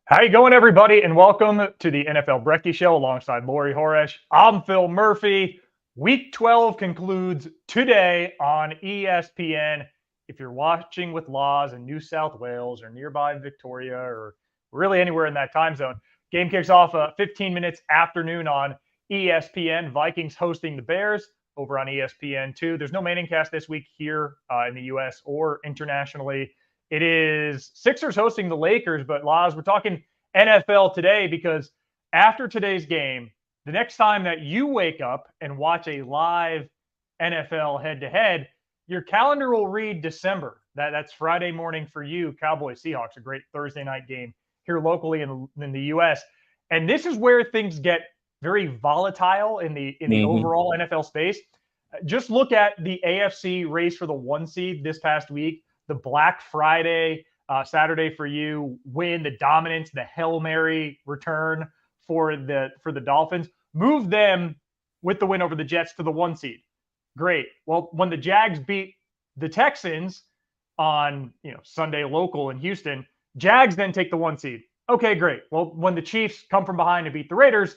How you going, everybody? And welcome to the NFL Brekkie Show alongside Laurie Horesh. I'm Phil Murphy. Week 12 concludes today on ESPN. If you're watching with Laws in New South Wales or nearby Victoria or really anywhere in that time zone, game kicks off 15 minutes afternoon on ESPN. Vikings hosting the Bears over on ESPN2. There's no Manning cast this week here in the U.S. or internationally. It is Sixers hosting the Lakers, but Laz, we're talking NFL today because after today's game, the next time that you wake up and watch a live NFL head-to-head, your calendar will read December. That's Friday morning for you, Cowboys Seahawks, a great Thursday night game here locally in the U.S. And this is where things get very volatile in the overall NFL space. Just look at the AFC race for the 1 seed this past week. The Black Friday, Saturday for you win, the dominance, the Hail Mary return for the Dolphins, move them with the win over the Jets to the 1 seed. Great. Well, when the Jags beat the Texans on Sunday local in Houston, Jags then take the 1 seed. Okay, great. Well, when the Chiefs come from behind and beat the Raiders,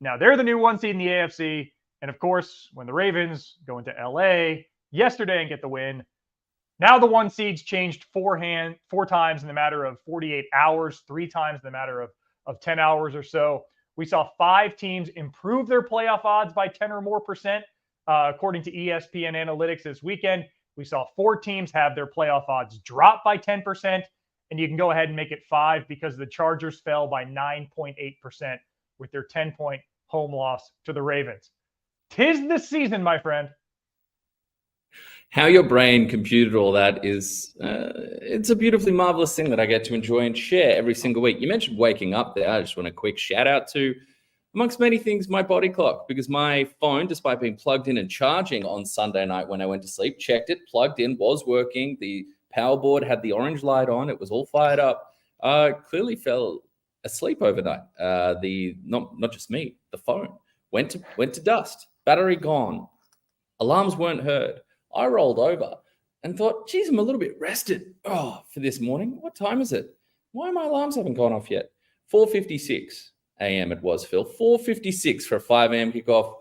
now they're the new 1 seed in the AFC. And of course, when the Ravens go into LA yesterday and get the win, now the 1 seeds changed four times in the matter of 48 hours, 3 times in the matter of 10 hours or so. We saw 5 teams improve their playoff odds by 10 or more percent, according to ESPN Analytics this weekend. We saw 4 teams have their playoff odds drop by 10%, and you can go ahead and make it 5 because the Chargers fell by 9.8% with their 10-point home loss to the Ravens. 'Tis the season, my friend. How your brain computed all that is, it's a beautifully marvelous thing that I get to enjoy and share every single week. You mentioned waking up there. I just want a quick shout out to, amongst many things, my body clock, because my phone, despite being plugged in and charging on Sunday night when I went to sleep, checked it, plugged in, was working. The power board had the orange light on. It was all fired up. Clearly fell asleep overnight. Not just me, the phone went to dust. Battery gone. Alarms weren't heard. I rolled over and thought, geez, I'm a little bit rested for this morning. What time is it? Why my alarms haven't gone off yet? 4:56 a.m. it was, Phil. 4:56 for a 5 a.m. kickoff.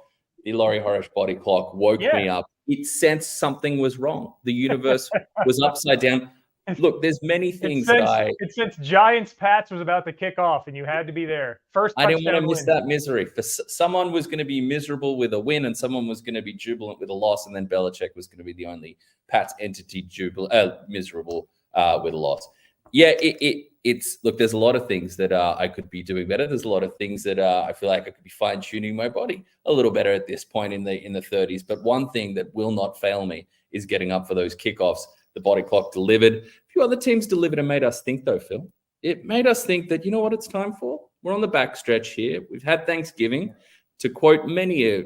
The Laurie Horesh body clock woke me up. It sensed something was wrong. The universe was upside down. Look, there's many things It sensed Giants-Pats was about to kick off, and you had to be there. First touchdown I didn't want to miss that misery. For someone was going to be miserable with a win, and someone was going to be jubilant with a loss, and then Belichick was going to be the only Pats entity miserable with a loss. Yeah, it's look. There's a lot of things that I could be doing better. There's a lot of things that I feel like I could be fine tuning my body a little better at this point in the 30s. But one thing that will not fail me is getting up for those kickoffs. The body clock delivered. A few other teams delivered and made us think, though, Phil. It made us think that, you know what it's time for? We're on the backstretch here. We've had Thanksgiving. To quote many a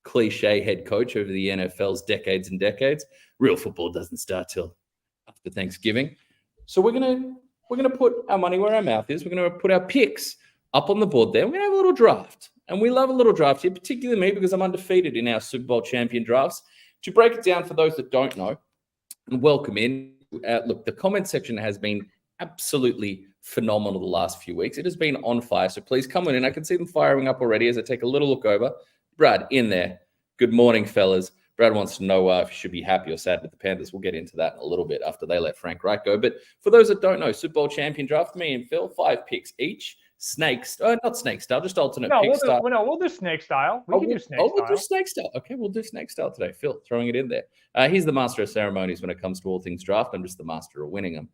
cliche head coach over the NFL's decades and decades, real football doesn't start till after Thanksgiving. So we're gonna put our money where our mouth is. We're gonna put our picks up on the board there. We're gonna have a little draft. And we love a little draft here, particularly me, because I'm undefeated in our Super Bowl champion drafts. To break it down for those that don't know, and welcome in. Look, the comment section has been absolutely phenomenal the last few weeks. It has been on fire, so please come on in. I can see them firing up already as I take a little look over. Brad, in there. Good morning, fellas. Brad wants to know if you should be happy or sad with the Panthers. We'll get into that in a little bit after they let Frank Reich go. But for those that don't know, Super Bowl champion draft, me and Phil, 5 picks each. Not snake style, just alternate pick style. We'll do snake style. We'll do snake style. Okay, we'll do snake style today. Phil, throwing it in there. He's the master of ceremonies when it comes to all things draft. I'm just the master of winning them.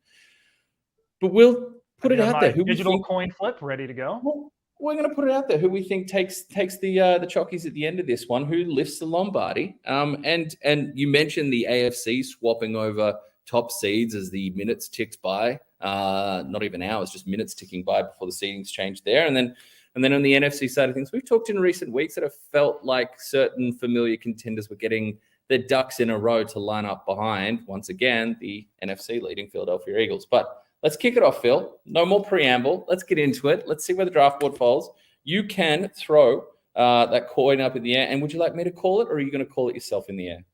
But we'll put it out there. Digital coin flip ready to go. Well, we're going to put it out there. Who we think takes the chockies at the end of this one? Who lifts the Lombardi? And you mentioned the AFC swapping over top seeds as the minutes ticked by. Not even hours, just minutes ticking by before the seedings changed there. And then on the NFC side of things, we've talked in recent weeks that have felt like certain familiar contenders were getting their ducks in a row to line up behind, once again, the NFC leading Philadelphia Eagles. But let's kick it off, Phil. No more preamble. Let's get into it. Let's see where the draft board falls. You can throw that coin up in the air. And would you like me to call it, or are you going to call it yourself in the air?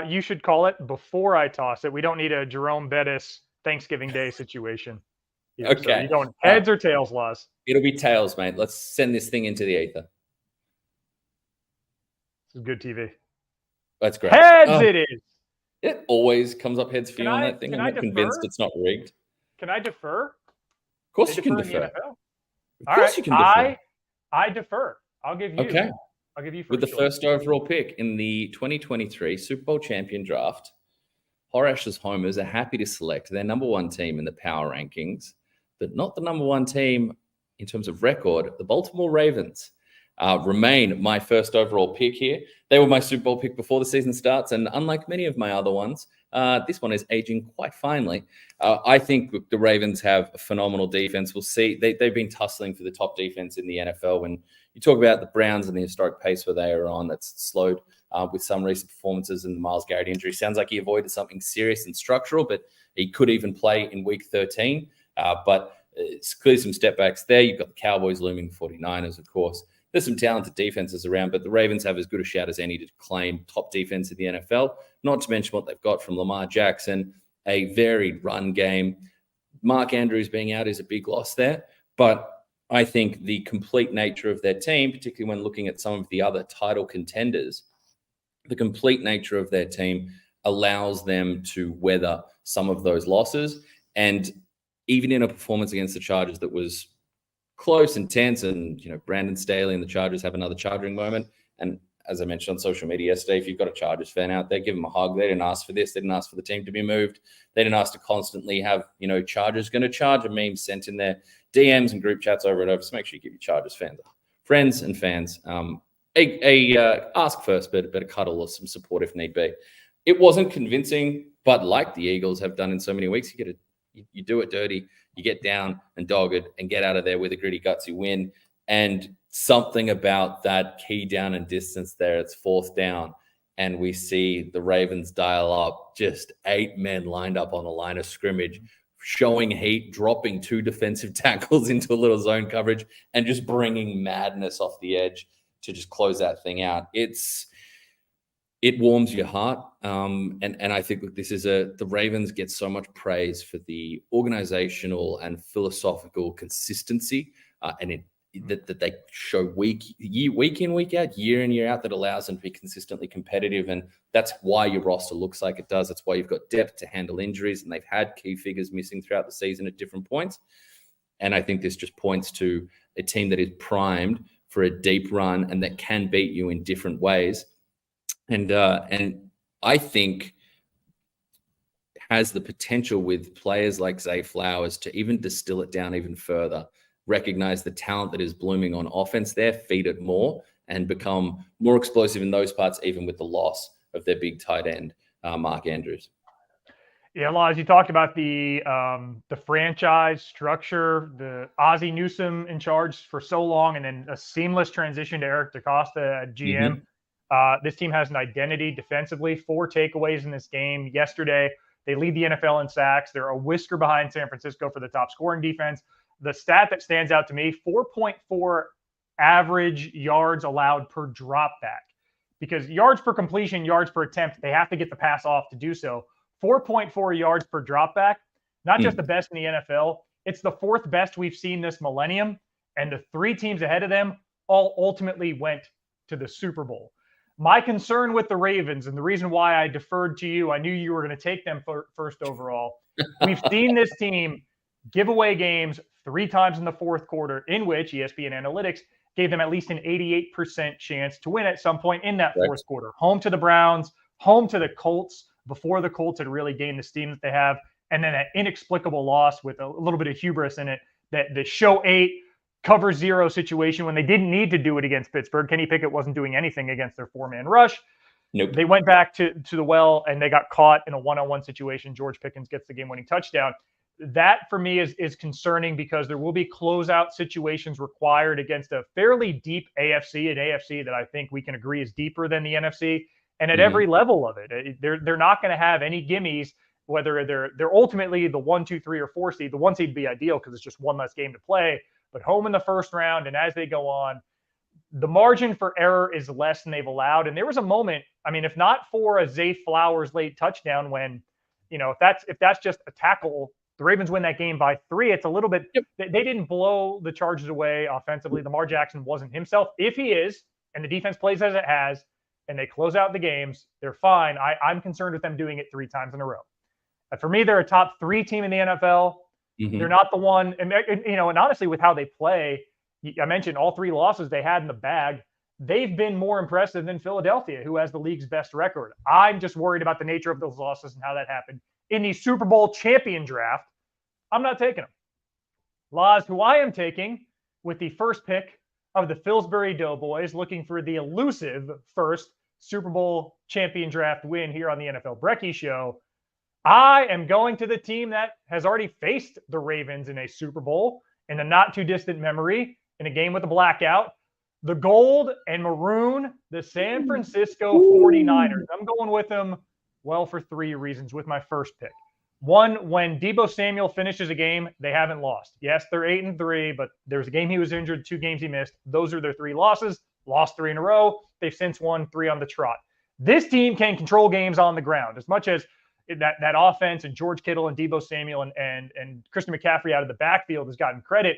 You should call it before I toss it. We don't need a Jerome Bettis Thanksgiving Day situation. here. So Okay. you going heads or tails, Laz? It'll be tails, mate. Let's send this thing into the ether. This is good TV. That's great. Heads it is. It always comes up heads for you on that thing. I'm not convinced it's not rigged. Can I defer? Of course you can defer. Of course you can defer. I defer. I'll give you. Okay. I'll give you with the first overall pick in the 2023 Super Bowl champion draft. Horesh's homers are happy to select their number one team in the power rankings, but not the number one team in terms of record. The Baltimore Ravens remain my first overall pick here. They were my Super Bowl pick before the season starts, and unlike many of my other ones, this one is aging quite finely. I think the Ravens have a phenomenal defense. We'll see. They've been tussling for the top defense in the NFL. When you talk about the Browns and the historic pace where they are on, that's slowed with some recent performances and the Myles Garrett injury. Sounds like he avoided something serious and structural, but he could even play in Week 13. But it's clearly some step backs there. You've got the Cowboys looming, 49ers, of course. There's some talented defenses around, but the Ravens have as good a shout as any to claim top defense in the NFL, not to mention what they've got from Lamar Jackson, a varied run game. Mark Andrews being out is a big loss there, but I think the complete nature of their team, particularly when looking at some of the other title contenders, the complete nature of their team allows them to weather some of those losses. And even in a performance against the Chargers that was close and tense, and Brandon Staley and the Chargers have another charging moment. And as I mentioned on social media yesterday, if you've got a Chargers fan out there, give them a hug. They didn't ask for this. They didn't ask for the team to be moved. They didn't ask to constantly have Chargers going to charge a meme sent in their DMs and group chats over and over. So make sure you give your Chargers friends and fans ask first, but a cuddle or some support if need be. It wasn't convincing, but like the Eagles have done in so many weeks, you do it dirty. You get down and dogged and get out of there with a gritty, gutsy win. And something about that key down and distance there, it's fourth down. And we see the Ravens dial up, just 8 men lined up on the line of scrimmage, showing heat, dropping 2 defensive tackles into a little zone coverage, and just bringing madness off the edge to just close that thing out. It warms your heart. And I think this is the Ravens get so much praise for the organizational and philosophical consistency that they show week in, week out, year in, year out, that allows them to be consistently competitive. And that's why your roster looks like it does. That's why you've got depth to handle injuries, and they've had key figures missing throughout the season at different points. And I think this just points to a team that is primed for a deep run and that can beat you in different ways. And I think has the potential with players like Zay Flowers to even distill it down even further, recognize the talent that is blooming on offense there, feed it more, and become more explosive in those parts, even with the loss of their big tight end, Mark Andrews. Yeah, Laz, you talked about the franchise structure, the Ozzie Newsome in charge for so long, and then a seamless transition to Eric DeCosta at GM. Mm-hmm. This team has an identity defensively, 4 takeaways in this game yesterday. They lead the NFL in sacks. They're a whisker behind San Francisco for the top scoring defense. The stat that stands out to me, 4.4 average yards allowed per drop back, because yards per completion, yards per attempt, they have to get the pass off to do so. 4.4 yards per drop back, not just the best in the NFL. It's the 4th best we've seen this millennium. And the 3 teams ahead of them all ultimately went to the Super Bowl. My concern with the Ravens, and the reason why I deferred to you, I knew you were going to take them first overall. We've seen this team give away games 3 times in the 4th quarter, in which ESPN Analytics gave them at least an 88% chance to win at some point in that 4th quarter. Home to the Browns, home to the Colts, before the Colts had really gained the steam that they have, and then an inexplicable loss with a little bit of hubris in it, that the show 8 cover 0 situation when they didn't need to do it against Pittsburgh. Kenny Pickett wasn't doing anything against their 4-man rush. Nope. They went back to the well, and they got caught in a one-on-one situation. George Pickens gets the game-winning touchdown. That, for me, is concerning, because there will be closeout situations required against a fairly deep AFC, an AFC that I think we can agree is deeper than the NFC, and at every level of it. They're not going to have any gimmies, whether they're ultimately the 1, 2, 3, or 4 seed. The 1 seed would be ideal because it's just one less game to play. But home in the first round, and as they go on, the margin for error is less than they've allowed. And there was a moment, I mean, if not for a Zay Flowers late touchdown, when, if that's just a tackle The Ravens win that game by 3. It's a little bit, Yep. they didn't blow the Chargers away offensively. Lamar Jackson wasn't himself. If he is, and the defense plays as it has, and they close out the games, they're fine. I'm concerned with them doing it 3 times in a row. For me, they're a top 3 team in the NFL. Mm-hmm. They're not the one, and honestly, with how they play, I mentioned all 3 losses they had in the bag. They've been more impressive than Philadelphia, who has the league's best record. I'm just worried about the nature of those losses and how that happened. In the Super Bowl champion draft, I'm not taking them. Laz, who I am taking with the first pick of the Pillsbury Doughboys, looking for the elusive first Super Bowl champion draft win here on the NFL Brekkie Show. I am going to the team that has already faced the Ravens in a Super Bowl in a not too distant memory, in a game with a blackout. The gold and maroon, the San Francisco 49ers. I'm going with them, well, for 3 reasons with my first pick. One, when Deebo Samuel finishes a game, they haven't lost. Yes, they're 8-3, but there's a game he was injured, 2 games he missed. Those are their 3 losses. Lost 3 in a row. They've since won 3 on the trot. This team can control games on the ground. As much as that offense and George Kittle and Deebo Samuel and Christian McCaffrey out of the backfield has gotten credit,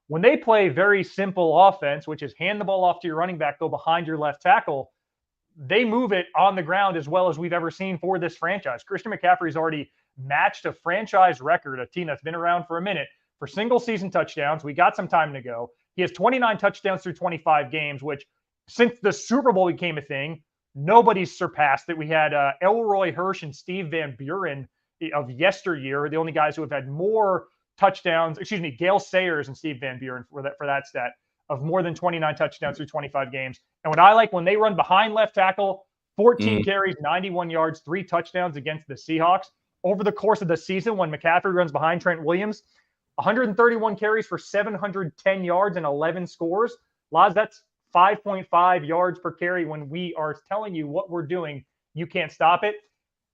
when they play very simple offense, which is hand the ball off to your running back, go behind your left tackle, they move it on the ground as well as we've ever seen for this franchise. Christian McCaffrey's already matched a franchise record, a team that's been around for a minute, for single season touchdowns. We got some time to go. He has 29 touchdowns through 25 games, which since the Super Bowl became a thing, nobody's surpassed it. We had Elroy Hirsch and Steve Van Buren of yesteryear, the only guys who have had more touchdowns, Gale Sayers and Steve Van Buren for that stat, of more than 29 touchdowns through 25 games. And what I like, when they run behind left tackle, 14 carries, 91 yards, 3 touchdowns against the Seahawks. Over the course of the season, when McCaffrey runs behind Trent Williams, 131 carries for 710 yards and 11 scores. Laz, that's 5.5 yards per carry. When we are telling you what we're doing, you can't stop it.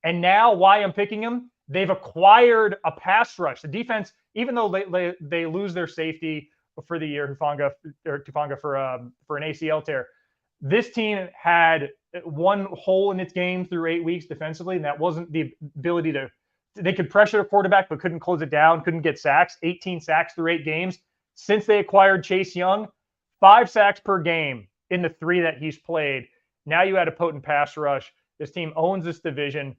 And now, why I'm picking them, they've acquired a pass rush. The defense, even though they lose their safety for the year, Tufanga for an ACL tear, this team had one hole in its game through 8 weeks defensively, and that wasn't the ability to. They could pressure the quarterback, but couldn't close it down, couldn't get sacks. 18 sacks through 8 games. Since they acquired Chase Young, 5 sacks per game in the 3 that he's played. Now you had a potent pass rush. This team owns this division.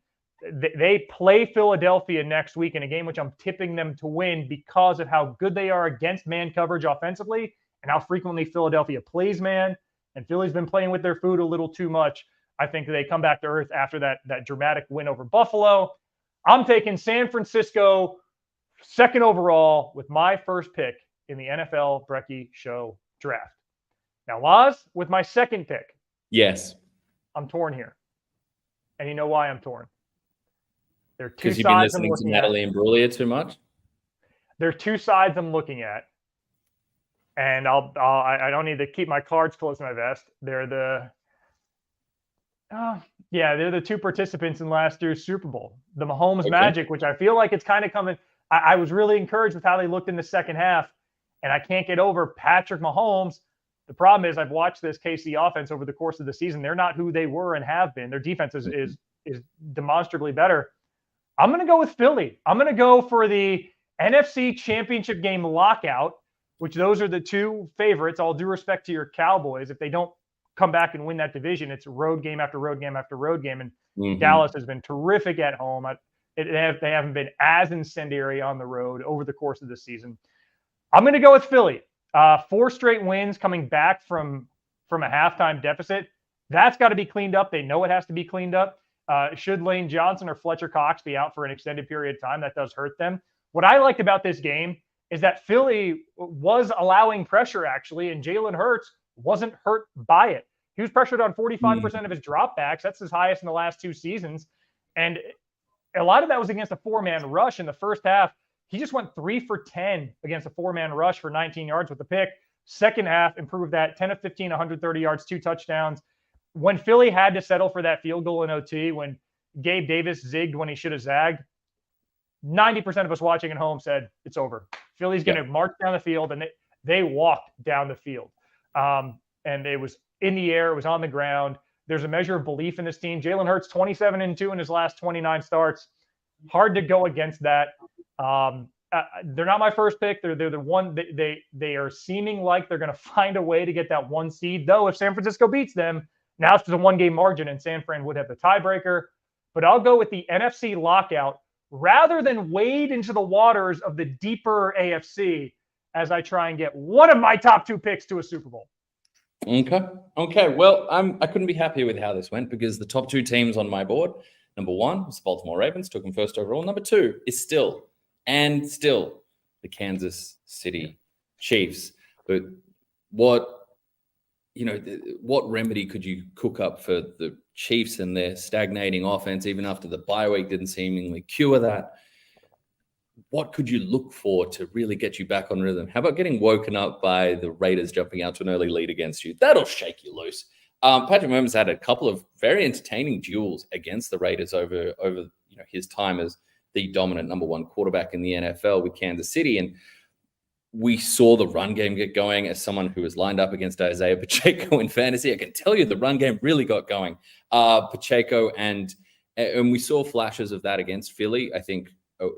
They play Philadelphia next week in a game which I'm tipping them to win because of how good they are against man coverage offensively and how frequently Philadelphia plays man. And Philly's been playing with their food a little too much. I think they come back to earth after that dramatic win over Buffalo. I'm taking San Francisco 2nd overall with my first pick in the NFL Brekkie Show draft. Now, Laz, with my second pick. Yes. I'm torn here. And you know why I'm torn? There are 2 sides. Because you've been sides listening to Natalie Imbruglia too much? There are 2 sides I'm looking at. And I don't need to keep my cards close to my vest. They're the 2 participants in last year's Super Bowl. The Mahomes Magic, which I feel like it's kind of coming. I was really encouraged with how they looked in the second half, and I can't get over Patrick Mahomes. The problem is I've watched this KC offense over the course of the season. They're not who they were and have been. Their defense is demonstrably better. I'm going to go with Philly. I'm going to go for the NFC Championship game lockout, which those are the 2 favorites. All due respect to your Cowboys. If they don't come back and win that division, it's road game after road game after road game. And Dallas has been terrific at home. They haven't been as incendiary on the road over the course of the season. I'm going to go with Philly. 4 straight wins coming back from a halftime deficit. That's got to be cleaned up. They know it has to be cleaned up. Should Lane Johnson or Fletcher Cox be out for an extended period of time, that does hurt them. What I liked about this game is that Philly was allowing pressure, actually, and Jalen Hurts wasn't hurt by it. He was pressured on 45% of his dropbacks. That's his highest in the last 2 seasons. And a lot of that was against a 4-man rush in the first half. He just went 3 for 10 against a 4-man rush for 19 yards with the pick. Second half, improved that 10 of 15, 130 yards, 2 touchdowns. When Philly had to settle for that field goal in OT, when Gabe Davis zigged when he should have zagged, 90% of us watching at home said it's over. Philly's going to march down the field, and they walked down the field. And it was in the air. It was on the ground. There's a measure of belief in this team. Jalen Hurts, 27-2 in his last 29 starts. Hard to go against that. they're not my first pick. They're the one. They are seeming like they're going to find a way to get that 1 seed. Though if San Francisco beats them, now it's just a 1-game margin, and San Fran would have the tiebreaker. But I'll go with the NFC lockout rather than wade into the waters of the deeper AFC as I try and get one of my top 2 picks to a Super Bowl. Okay. Well, I couldn't be happier with how this went because the top 2 teams on my board, number 1 was the Baltimore Ravens, took them first overall. Number 2 is still the Kansas City Chiefs. But what remedy could you cook up for the Chiefs and their stagnating offense, even after the bye week didn't seemingly cure that? What could you look for to really get you back on rhythm? How about getting woken up by the Raiders jumping out to an early lead against you? That'll shake you loose. Patrick Mahomes had a couple of very entertaining duels against the Raiders over his time as the dominant number 1 quarterback in the NFL with Kansas City. And we saw the run game get going. As someone who was lined up against Isaiah Pacheco in fantasy, I can tell you the run game really got going. Pacheco and we saw flashes of that against Philly, I think, a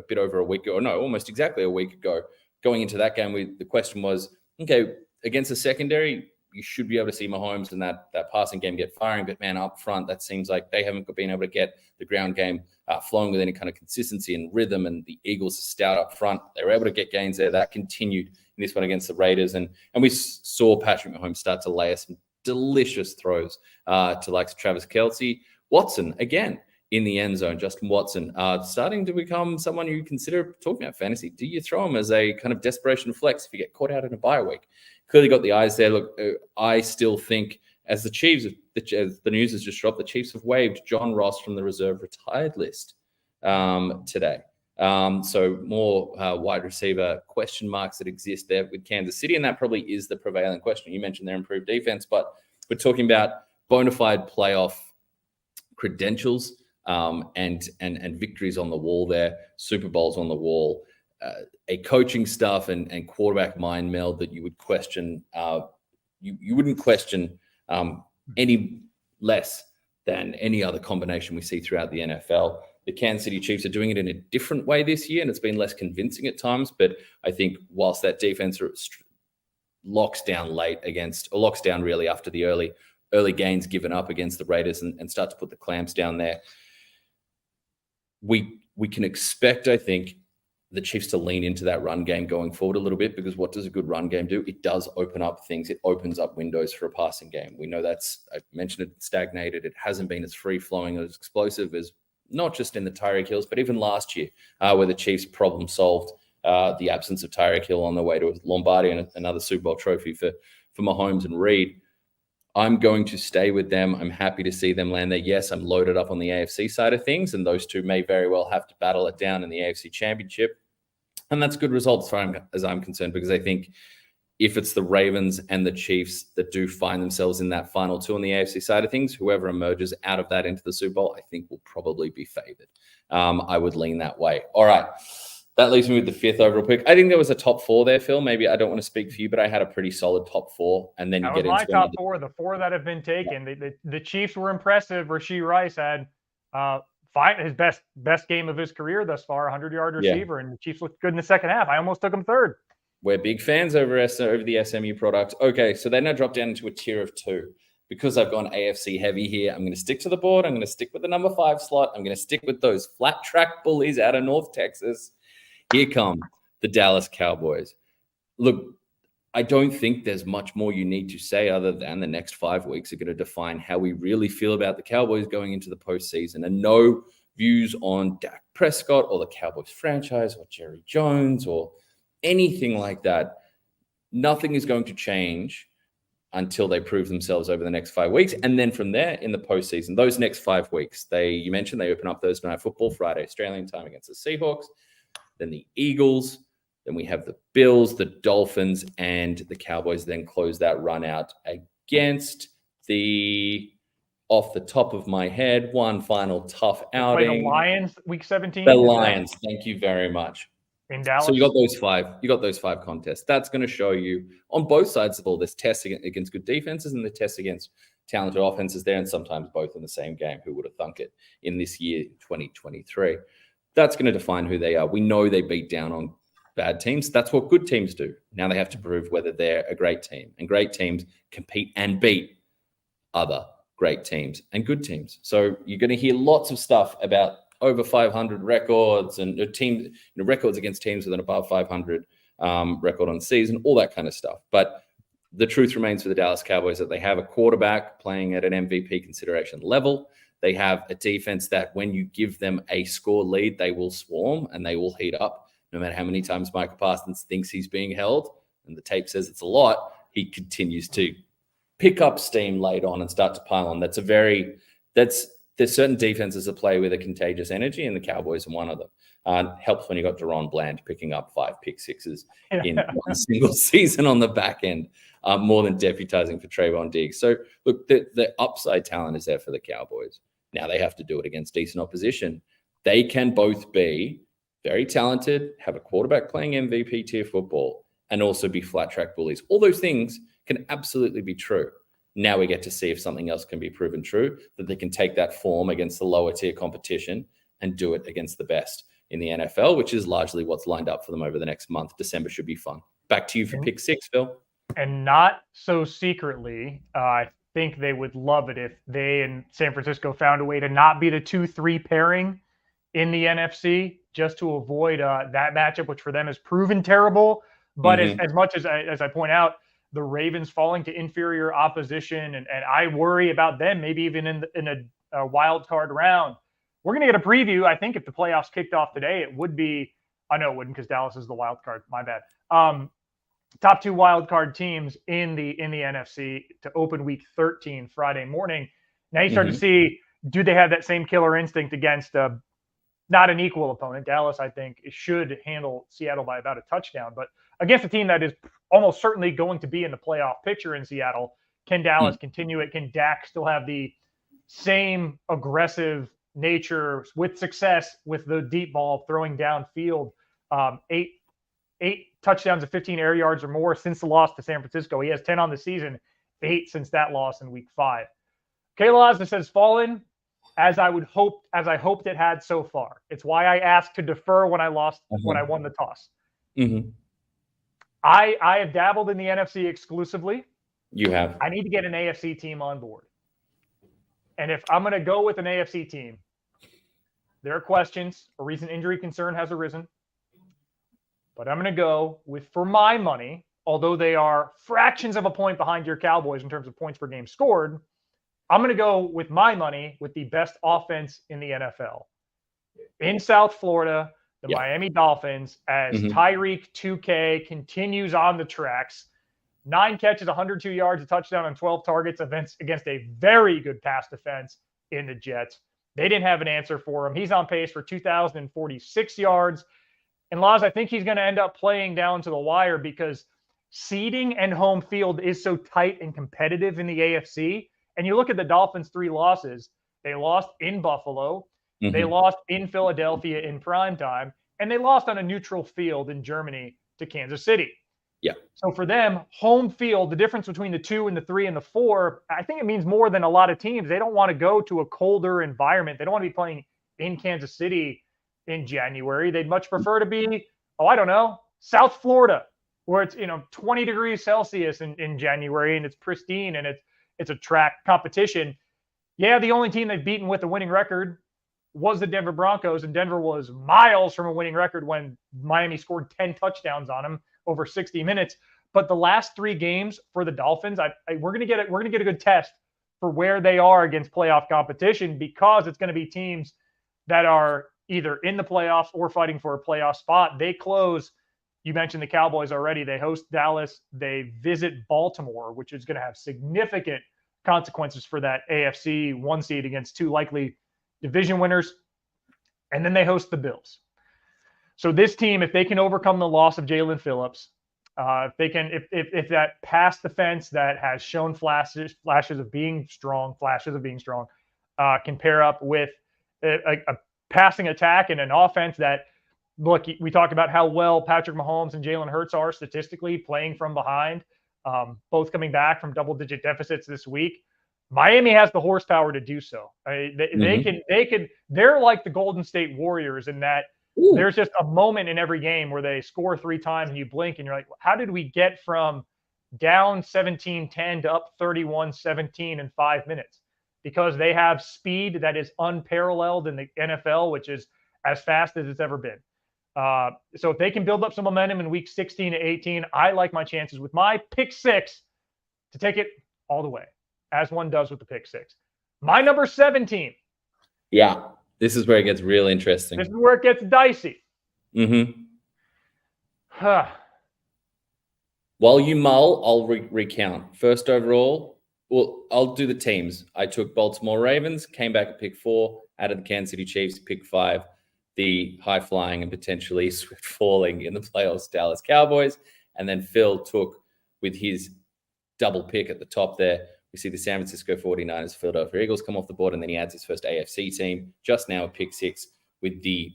bit over a week ago, no, almost exactly a week ago. Going into that game, the question was, okay, against the secondary, you should be able to see Mahomes and that passing game get firing. But man, up front, that seems like they haven't been able to get the ground game flowing with any kind of consistency and rhythm. And the Eagles are stout up front. They were able to get gains there. That continued in this one against the Raiders. And we saw Patrick Mahomes start to layer some delicious throws to likes of Travis Kelce. Watson, again, in the end zone, Justin Watson, starting to become someone you consider talking about fantasy. Do you throw him as a kind of desperation flex if you get caught out in a bye week? Clearly got the eyes there. Look, I still think as the Chiefs, as the news has just dropped, the Chiefs have waived John Ross from the reserve retired list today. So more wide receiver question marks that exist there with Kansas City, and that probably is the prevailing question. You mentioned their improved defense, but we're talking about bona fide playoff credentials and victories on the wall there, Super Bowls on the wall, a coaching staff and quarterback mind meld that you would question. You wouldn't question any less than any other combination we see throughout the NFL. The Kansas City Chiefs are doing it in a different way this year, and it's been less convincing at times. But I think whilst that defense locks down really after the early gains given up against the Raiders and start to put the clamps down there, we can expect, I think, the Chiefs to lean into that run game going forward a little bit, because what does a good run game do? It does open up things. It opens up windows for a passing game. We know I've mentioned it, stagnated. It hasn't been as free-flowing, as explosive as not just in the Tyreek Hills, but even last year where the Chiefs problem solved the absence of Tyreek Hill on their way to Lombardi and another Super Bowl trophy for Mahomes and Reed. I'm going to stay with them. I'm happy to see them land there. Yes, I'm loaded up on the AFC side of things, and those two may very well have to battle it down in the AFC Championship. And that's good results as I'm concerned, because I think if it's the Ravens and the Chiefs that do find themselves in that final 2 on the AFC side of things, whoever emerges out of that into the Super Bowl, I think will probably be favored. I would lean that way. All right. That leaves me with the 5th overall pick. I think there was a top 4 there, Phil. Maybe I don't want to speak for you, but I had a pretty solid top 4. And then you get into my top 4, the 4 that have been taken. Yeah. The Chiefs were impressive. Rashee Rice had his best game of his career thus far, 100-yard receiver, and the Chiefs looked good in the second half. I almost took him 3rd. We're big fans over the SMU product. Okay, so they now drop down into a tier of 2. Because I've gone AFC heavy here, I'm going to stick to the board. I'm going to stick with the number 5 slot. I'm going to stick with those flat track bullies out of North Texas. Here come the Dallas Cowboys. Look, I don't think there's much more you need to say other than the next 5 weeks are going to define how we really feel about the Cowboys going into the postseason. And no views on Dak Prescott or the Cowboys franchise or Jerry Jones or anything like that. Nothing is going to change until they prove themselves over the next 5 weeks. And then from there in the postseason, those next 5 weeks, you mentioned they open up Thursday Night Football, Friday, Australian time against the Seahawks, then the Eagles, then we have the Bills, the Dolphins, and the Cowboys then close that run out against off the top of my head, one final tough outing. Play the Lions week 17? The Lions, thank you very much. In Dallas. So you got those 5 contests. That's going to show you on both sides of all this, tests against good defenses and the tests against talented offenses there, and sometimes both in the same game. Who would have thunk it in this year, 2023? That's going to define who they are. We know they beat down on bad teams. That's what good teams do. Now they have to prove whether they're a great team. And great teams compete and beat other great teams and good teams. So you're going to hear lots of stuff about over 500 records and records against teams with an above 500 record on the season, all that kind of stuff. But the truth remains for the Dallas Cowboys that they have a quarterback playing at an MVP consideration level. They have a defense that when you give them a score lead, they will swarm and they will heat up. No matter how many times Michael Parsons thinks he's being held, and the tape says it's a lot, he continues to pick up steam late on and start to pile on. There's certain defenses that play with a contagious energy, and the Cowboys are one of them. Helps when you got Deron Bland picking up 5 pick sixes in one single season on the back end, more than deputizing for Trayvon Diggs. So look, the upside talent is there for the Cowboys. Now they have to do it against decent opposition. They can both be very talented, have a quarterback playing MVP tier football, and also be flat track bullies. All those things can absolutely be true. Now we get to see if something else can be proven true, that they can take that form against the lower tier competition and do it against the best in the NFL, which is largely what's lined up for them over the next month. December should be fun. Back to you for pick 6, Phil. And not so secretly, I think they would love it if they and San Francisco found a way to not be the 2-3 pairing in the NFC, just to avoid that matchup, which for them has proven terrible. But as much as I point out, the Ravens falling to inferior opposition, and I worry about them maybe even in a wild card round. We're going to get a preview. I think if the playoffs kicked off today, it would be – I know it wouldn't because Dallas is the wild card. My bad. Top 2 wild card teams in the NFC to open week 13 Friday morning. Now you start to see, do they have that same killer instinct against not an equal opponent? Dallas, I think, should handle Seattle by about a touchdown. But against a team that is almost certainly going to be in the playoff picture in Seattle, can Dallas continue it? Can Dak still have the same aggressive nature with success with the deep ball throwing downfield? 8 touchdowns of 15 air yards or more since the loss to San Francisco. He has 10 on the season, 8 since that loss in week 5. Kayla Osnes has fallen as I hoped it had so far. It's why I asked to defer when I won the toss. I have dabbled in the NFC exclusively. You have. I need to get an AFC team on board. And if I'm going to go with an AFC team, there are questions. A recent injury concern has arisen. But I'm going to go with, for my money, although they are fractions of a point behind your Cowboys in terms of points per game scored, I'm going to go with my money with the best offense in the NFL. In South Florida, the Miami Dolphins, as Tyreek 2K continues on the tracks. 9 catches, 102 yards, a touchdown on 12 targets against a very good pass defense in the Jets. They didn't have an answer for him. He's on pace for 2,046 yards. And Laz, I think he's going to end up playing down to the wire because seeding and home field is so tight and competitive in the AFC. And you look at the Dolphins' 3 losses. They lost in Buffalo. They lost in Philadelphia in primetime. And they lost on a neutral field in Germany to Kansas City. Yeah. So for them, home field, the difference between the 2 and the 3 and the 4, I think it means more than a lot of teams. They don't want to go to a colder environment. They don't want to be playing in Kansas City in January. They'd much prefer to be, South Florida, where it's, 20 degrees Celsius in January and it's pristine and it's a track competition. Yeah, the only team they've beaten with a winning record was the Denver Broncos, and Denver was miles from a winning record when Miami scored 10 touchdowns on them over 60 minutes. But the last 3 games for the Dolphins, we're gonna get a good test for where they are against playoff competition, because it's going to be teams that are either in the playoffs or fighting for a playoff spot. They close. You mentioned the Cowboys already. They host Dallas. They visit Baltimore, which is going to have significant consequences for that AFC 1 seed against 2 likely division winners. And then they host the Bills. So this team, if they can overcome the loss of Jalen Phillips, if that pass defense that has shown flashes of being strong, can pair up with a passing attack and an offense that, look, we talked about how well Patrick Mahomes and Jalen Hurts are statistically playing from behind, both coming back from double-digit deficits this week. Miami has the horsepower to do so. They're like the Golden State Warriors in that there's just a moment in every game where they score 3 times and you blink and you're like, how did we get from down 17-10 to up 31-17 in 5 minutes? Because they have speed that is unparalleled in the NFL, which is as fast as it's ever been. So if they can build up some momentum in week 16 to 18, I like my chances with my pick 6 to take it all the way, as one does with the pick 6. My number 17. Yeah, this is where it gets real interesting. This is where it gets dicey. While you mull, I'll recount. First overall, well, I'll do the teams. I took Baltimore Ravens, came back at pick 4, added the Kansas City Chiefs, pick 5, the high-flying and potentially swift-falling in the playoffs Dallas Cowboys, and then Phil took, with his double pick at the top there, we see the San Francisco 49ers, Philadelphia Eagles come off the board, and then he adds his first AFC team, just now at pick 6, with the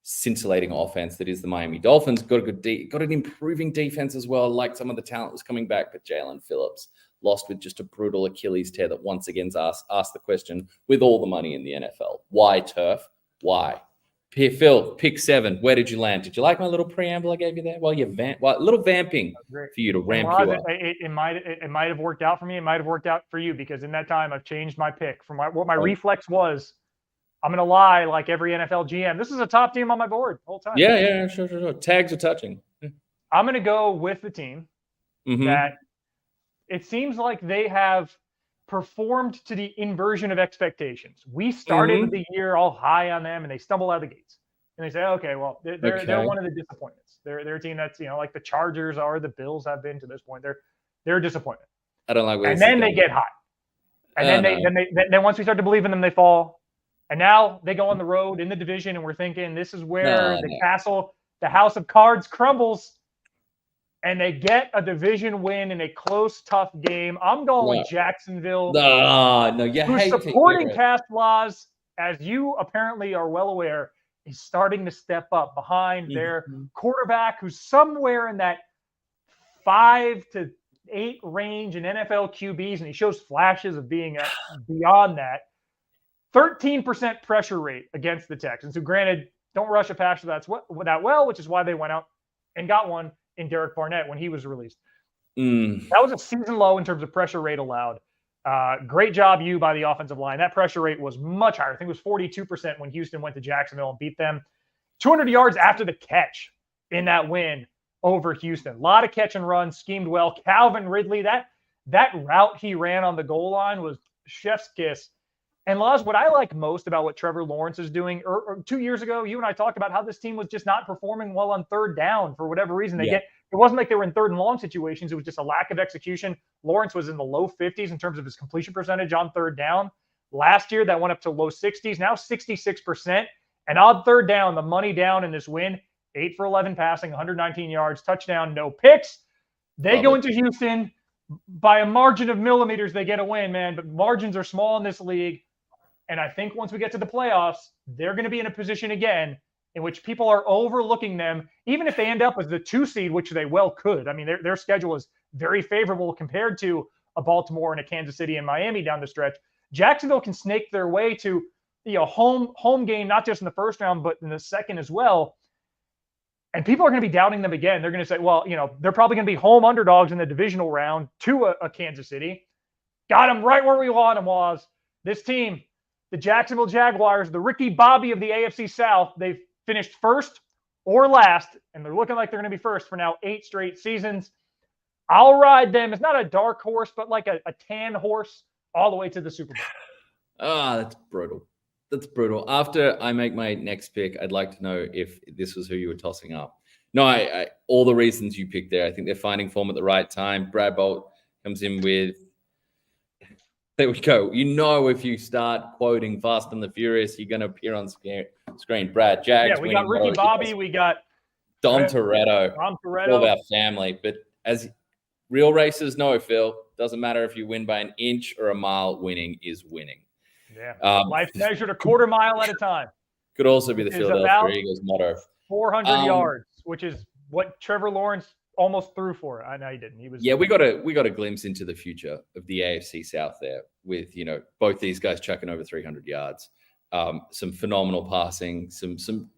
scintillating offense that is the Miami Dolphins. Got an improving defense as well. Like some of the talent was coming back, but Jalen Phillips lost with just a brutal Achilles tear that once again asked the question, with all the money in the NFL, why turf? Why? Phil, pick 7. Where did you land? Did you like my little preamble I gave you there? Well, a little vamping for you to ramp you up. It might have worked out for me. It might have worked out for you, because in that time I've changed my pick from what my reflex was. I'm going to lie like every NFL GM. This is a top team on my board the whole time. Yeah, sure. Tags are touching. I'm going to go with the team that it seems like they have performed to the inversion of expectations. We started the year all high on them, and they stumble out of the gates. And they say, okay, well, they're one of the disappointments. They're a team that's, like the Chargers are, the Bills have been to this point. They're a disappointment. I don't like where and then they get hot. And then once we start to believe in them, they fall. And now they go on the road in the division, and we're thinking this is where the house of cards crumbles, and they get a division win in a close, tough game. I'm going with Jacksonville. Whose supporting cast was, as you apparently are well aware, is starting to step up behind their quarterback, who's somewhere in that 5 to 8 range in NFL QBs, and he shows flashes of being beyond that. 13% pressure rate against the Texans, who, granted, don't rush a passer that well, which is why they went out and got one in Derek Barnett when he was released. That was a season low in terms of pressure rate allowed. Great job, by the offensive line. That pressure rate was much higher. I think it was 42% when Houston went to Jacksonville and beat them. 200 yards after the catch in that win over Houston. A lot of catch and run, schemed well. Calvin Ridley, that route he ran on the goal line was chef's kiss. And Laz, what I like most about what Trevor Lawrence is doing, or 2 years ago, you and I talked about how this team was just not performing well on third down for whatever reason. It wasn't like they were in third and long situations. It was just a lack of execution. Lawrence was in the low 50s in terms of his completion percentage on third down. Last year, that went up to low 60s, now 66%. And on third down, the money down in this win, 8 for 11 passing, 119 yards, touchdown, no picks. They go into Houston. By a margin of millimeters, they get a win, man. But margins are small in this league. And I think once we get to the playoffs, they're going to be in a position again in which people are overlooking them, even if they end up as the 2 seed, which they well could. I mean, their schedule is very favorable compared to a Baltimore and a Kansas City and Miami down the stretch. Jacksonville can snake their way to home game, not just in the first round, but in the second as well. And people are going to be doubting them again. They're going to say, well, they're probably going to be home underdogs in the divisional round to a Kansas City. Got them right where we want them, was. This team, the Jacksonville Jaguars, the Ricky Bobby of the AFC South, they've finished first or last, and they're looking like they're going to be first for now 8 straight seasons. I'll ride them. It's not a dark horse, but like a tan horse all the way to the Super Bowl. That's brutal. That's brutal. After I make my next pick, I'd like to know if this was who you were tossing up. No, I all the reasons you picked there. I think they're finding form at the right time. Brad Bolt comes in with... There we go. If you start quoting Fast and the Furious, you're going to appear on screen. Brad, Jags. Yeah, we got Ricky Bobby. We got Dom Toretto. All about family. But as real racers know, Phil, doesn't matter if you win by an inch or a mile, winning is winning. Yeah. Life's measured a quarter mile at a time. Could also be the Philadelphia Eagles motto. 400 yards, which is what Trevor Lawrence almost threw for it. I know he didn't. He was. Yeah, we got a glimpse into the future of the AFC South there with, you know, both these guys chucking over 300 yards, some phenomenal passing, some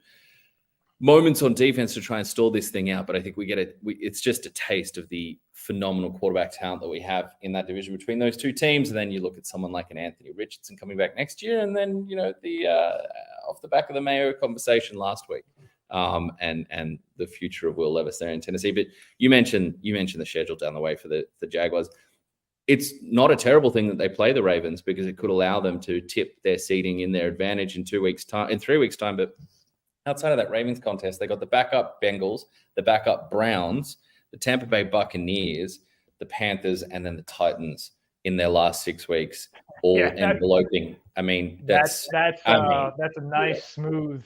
moments on defense to try and stall this thing out. But I think it's just a taste of the phenomenal quarterback talent that we have in that division between those two teams. And then you look at someone like an Anthony Richardson coming back next year, and then, you know, the off the back of the Mayo conversation last week. And the future of Will Levis there in Tennessee. But you mentioned the schedule down the way for the Jaguars. It's not a terrible thing that they play the Ravens, because it could allow them to tip their seeding in their advantage in 3 weeks' time. But outside of that Ravens contest, they got the backup Bengals, the backup Browns, the Tampa Bay Buccaneers, the Panthers, and then the Titans in their last 6 weeks, all enveloping. I mean, that's a nice smooth.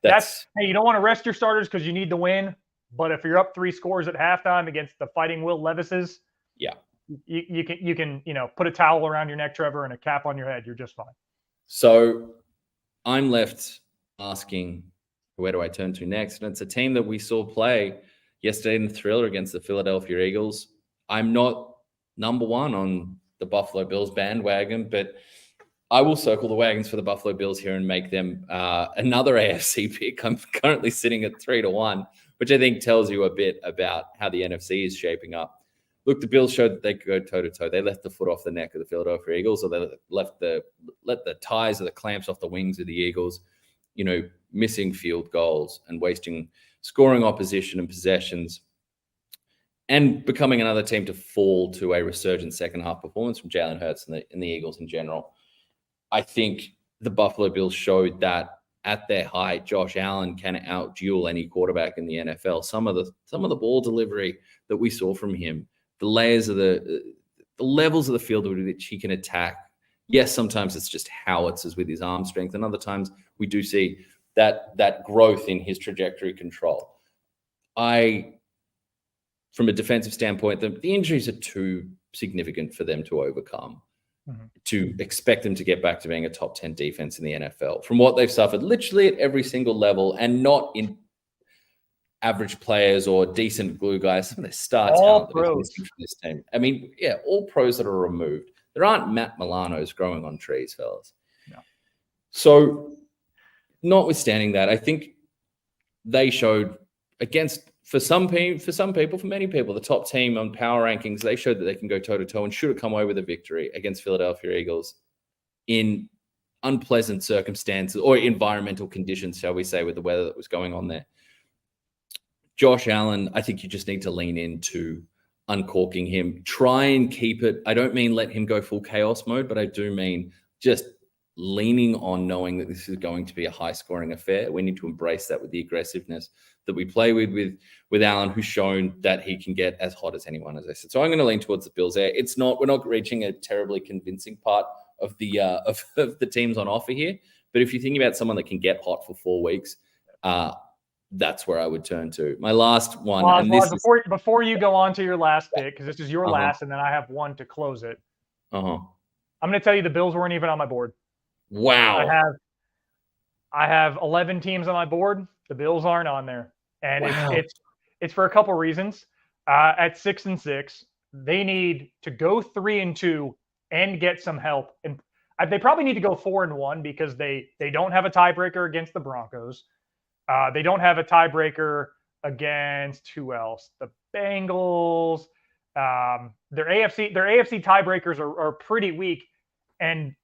Hey, you don't want to rest your starters because you need to win. But if you're up 3 scores at halftime against the Fighting Will Levises, yeah, you can put a towel around your neck, Trevor, and a cap on your head. You're just fine. So I'm left asking, where do I turn to next? And it's a team that we saw play yesterday in the thriller against the Philadelphia Eagles. I'm not number one on the Buffalo Bills bandwagon, but I will circle the wagons for the Buffalo Bills here and make them another AFC pick. I'm currently sitting at 3-1, which I think tells you a bit about how the NFC is shaping up. Look, the Bills showed that they could go toe-to-toe. They left the foot off the neck of the Philadelphia Eagles, or they let the ties or the clamps off the wings of the Eagles, you know, missing field goals and wasting scoring opposition and possessions, and becoming another team to fall to a resurgent second-half performance from Jalen Hurts and the Eagles in general. I think the Buffalo Bills showed that at their height, Josh Allen can outduel any quarterback in the NFL. Some of the ball delivery that we saw from him, the layers of the levels of the field with which he can attack. Yes, sometimes it's just howitzers with his arm strength, and other times we do see that growth in his trajectory control. From a defensive standpoint, the injuries are too significant for them to overcome. To expect them to get back to being a top 10 defense in the NFL from what they've suffered literally at every single level, and not in average players or decent glue guys. Some of their star talent that is missing from this team. I mean, yeah, all pros that are removed. There aren't Matt Milanos growing on trees, fellas. No. So notwithstanding that, I think they showed for many people, the top team on power rankings, they showed that they can go toe-to-toe and should have come away with a victory against Philadelphia Eagles in unpleasant circumstances or environmental conditions, shall we say, with the weather that was going on there. Josh Allen, I think you just need to lean into uncorking him. Try and keep it. I don't mean let him go full chaos mode, but I do mean just leaning on knowing that this is going to be a high-scoring affair. We need to embrace that with the aggressiveness that we play with Allen, who's shown that he can get as hot as anyone, as I said. So I'm going to lean towards the Bills there. We're not reaching a terribly convincing part of the of the teams on offer here. But if you're thinking about someone that can get hot for 4 weeks, that's where I would turn to. My last one. Before you go on to your last pick, because this is your last, and then I have one to close it. I'm going to tell you the Bills weren't even on my board. Wow. I have 11 teams on my board. The Bills aren't on there, and it's for a couple reasons. At 6-6, they need to go 3-2 and get some help, and they probably need to go 4-1 because they don't have a tiebreaker against the Broncos. They don't have a tiebreaker against who else? The Bengals. Their AFC tiebreakers are pretty weak, and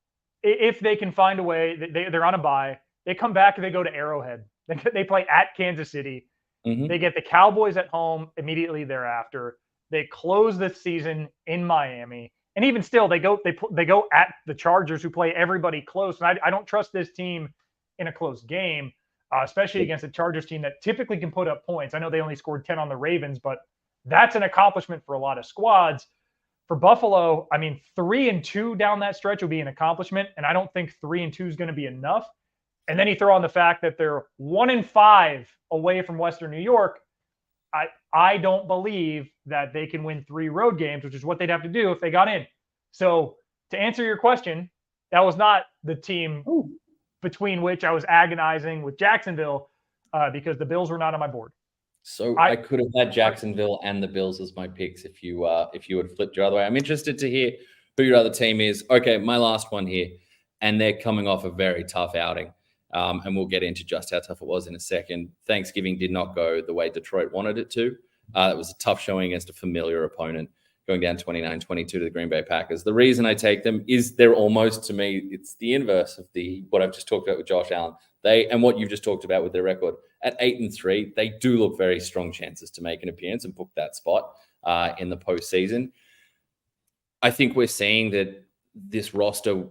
if they can find a way, they're on a bye. They come back and they go to Arrowhead. They play at Kansas City. They get the Cowboys at home immediately thereafter. They close the season in Miami, and even still, they go at the Chargers, who play everybody close. And I don't trust this team in a close game, especially against a Chargers team that typically can put up points. I know they only scored 10 on the Ravens, but that's an accomplishment for a lot of squads. For Buffalo, I mean, 3-2 down that stretch will be an accomplishment, and I don't think 3-2 is going to be enough. And then you throw on the fact that they're 1-5 away from Western New York. I don't believe that they can win 3 road games, which is what they'd have to do if they got in. So to answer your question, that was not the team between which I was agonizing with Jacksonville because the Bills were not on my board. So I could have had Jacksonville and the Bills as my picks if you had flipped your other way. I'm interested to hear who your other team is. Okay, my last one here, and they're coming off a very tough outing. And we'll get into just how tough it was in a second. Thanksgiving did not go the way Detroit wanted it to. It was a tough showing against a familiar opponent, going down 29-22 to the Green Bay Packers. The reason I take them is they're almost, to me, it's the inverse of what I've just talked about with Josh Allen. And what you've just talked about with their record. At 8-3, they do look very strong chances to make an appearance and book that spot in the postseason. I think we're seeing that this roster,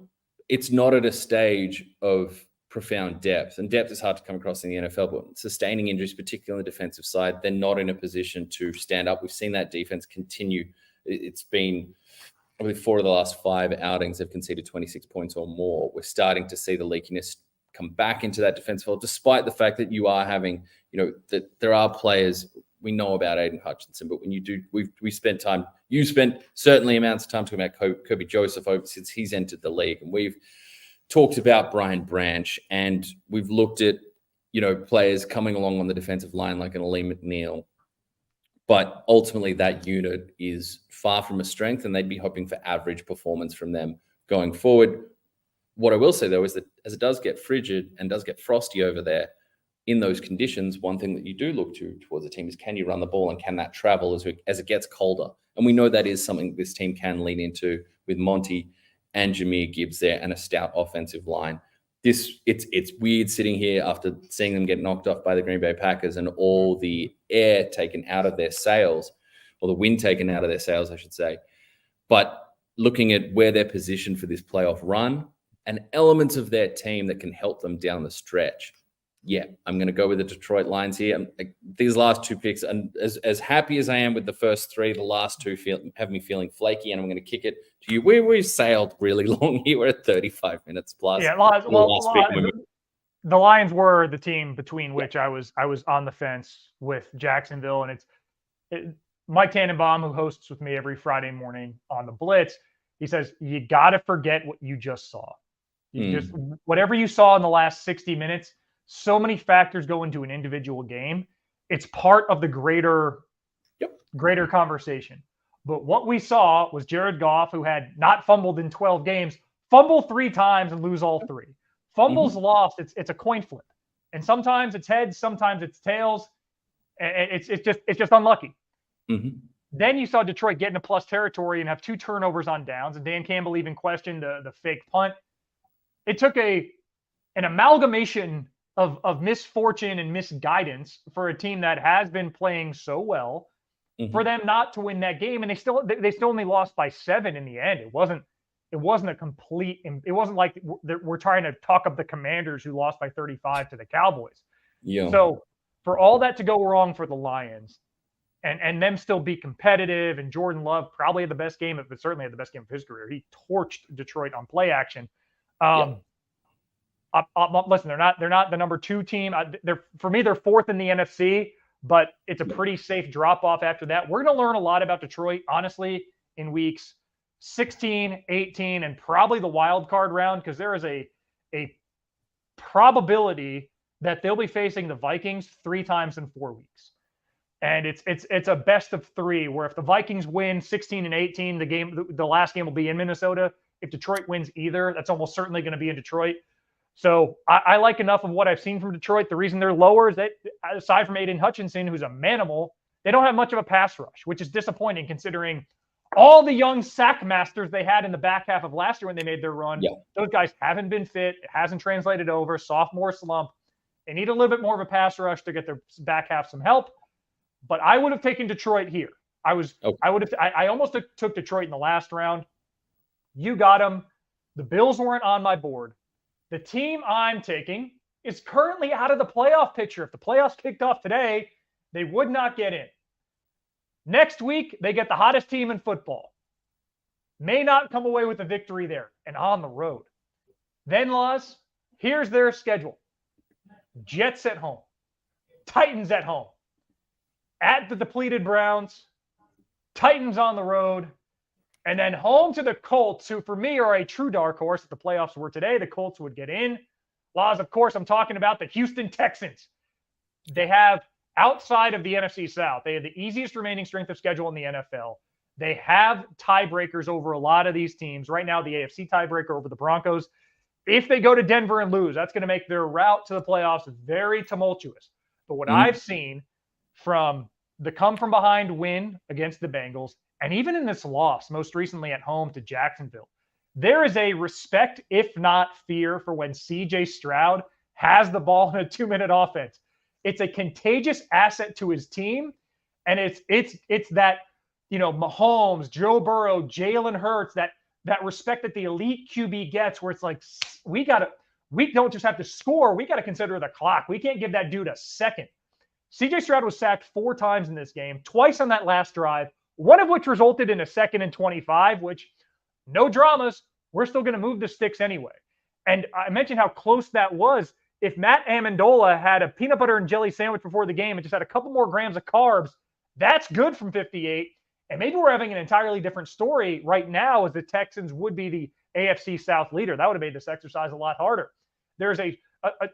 it's not at a stage of profound depth, and depth is hard to come across in the NFL, but sustaining injuries, particularly on the defensive side, they're not in a position to stand up. We've seen that defense continue. It's been, I believe, 4 of the last 5 outings have conceded 26 points or more. We're starting to see the leakiness come back into that defense field, despite the fact that you are having, that there are players. We know about Aiden Hutchinson, but when you do, we spent time, you spent certainly amounts of time talking about Kobe Joseph over since he's entered the league, and we've talked about Brian Branch, and we've looked at, players coming along on the defensive line like an Ali McNeil. But ultimately, that unit is far from a strength, and they'd be hoping for average performance from them going forward. What I will say, though, is that as it does get frigid and does get frosty over there, in those conditions, one thing that you do look towards a team is, can you run the ball, and can that travel as it gets colder? And we know that is something this team can lean into with Monty and Jahmyr Gibbs there and a stout offensive line. It's weird sitting here after seeing them get knocked off by the Green Bay Packers and all the air taken out of their sails, or the wind taken out of their sails, I should say. But looking at where they're positioned for this playoff run and elements of their team that can help them down the stretch, I'm going to go with the Detroit Lions here. These last 2 picks, and as happy as I am with the first 3, the last 2 have me feeling flaky, and I'm going to kick it to you. We've sailed really long here. We're at 35 minutes plus. Yeah, the Lions were the team between which I was on the fence with Jacksonville, and Mike Tannenbaum, who hosts with me every Friday morning on the Blitz, he says, you got to forget what you just saw. Just whatever you saw in the last 60 minutes, so many factors go into an individual game. It's part of the greater conversation. But what we saw was Jared Goff, who had not fumbled in 12 games, fumble 3 times and lose all 3. Fumbles lost. It's a coin flip. And sometimes it's heads, sometimes it's tails. It's just unlucky. Then you saw Detroit get into plus territory and have 2 turnovers on downs. And Dan Campbell even questioned the fake punt. It took an amalgamation of misfortune and misguidance for a team that has been playing so well for them not to win that game. And they still only lost by 7 in the end. It wasn't a complete, it wasn't like we're trying to talk up the Commanders who lost by 35 to the Cowboys. Yeah. So for all that to go wrong for the Lions and them still be competitive, and Jordan Love probably had the best game, but certainly had the best game of his career. He torched Detroit on play action. Listen, they're not the number 2 team. For me, they're 4th in the NFC, but it's a pretty safe drop off after that. We're going to learn a lot about Detroit, honestly, in weeks 16, 18, and probably the wild card round, because there is a probability that they'll be facing the Vikings 3 times in 4 weeks. And it's a best of 3, where if the Vikings win 16 and 18, the last game will be in Minnesota. If Detroit wins either, that's almost certainly going to be in Detroit. So I like enough of what I've seen from Detroit. The reason they're lower is that, aside from Aiden Hutchinson, who's a manimal, they don't have much of a pass rush, which is disappointing considering all the young sack masters they had in the back half of last year when they made their run. Yeah. Those guys haven't been fit. It hasn't translated over. Sophomore slump. They need a little bit more of a pass rush to get their back half some help. But I would have taken Detroit here. I almost took Detroit in the last round. You got them. The Bills weren't on my board. The team I'm taking is currently out of the playoff picture. If the playoffs kicked off today, they would not get in. Next week, they get the hottest team in football. May not come away with a victory there and on the road. Then, Laws, here's their schedule. Jets at home. Titans at home. At the depleted Browns. Titans on the road. And then home to the Colts, who for me are a true dark horse. If the playoffs were today, the Colts would get in. Laws, of course, I'm talking about the Houston Texans. They have outside of the NFC South, they have the easiest remaining strength of schedule in the NFL. They have tiebreakers over a lot of these teams. Right now, the AFC tiebreaker over the Broncos. If they go to Denver and lose, that's going to make their route to the playoffs very tumultuous. But what I've seen from the come-from-behind win against the Bengals, and even in this loss, most recently at home to Jacksonville, there is a respect, if not fear, for when C.J. Stroud has the ball in a 2-minute offense. It's a contagious asset to his team, and it's that, you know, Mahomes, Joe Burrow, Jalen Hurts, that respect that the elite QB gets, where it's like, we don't just have to score, we got to consider the clock. We can't give that dude a second. C.J. Stroud was sacked 4 times in this game, twice on that last drive, one of which resulted in a 2nd and 25, which, no dramas, we're still going to move the sticks anyway. And I mentioned how close that was. If Matt Amendola had a peanut butter and jelly sandwich before the game and just had a couple more grams of carbs, that's good from 58. And maybe we're having an entirely different story right now, as the Texans would be the AFC South leader. That would have made this exercise a lot harder. There's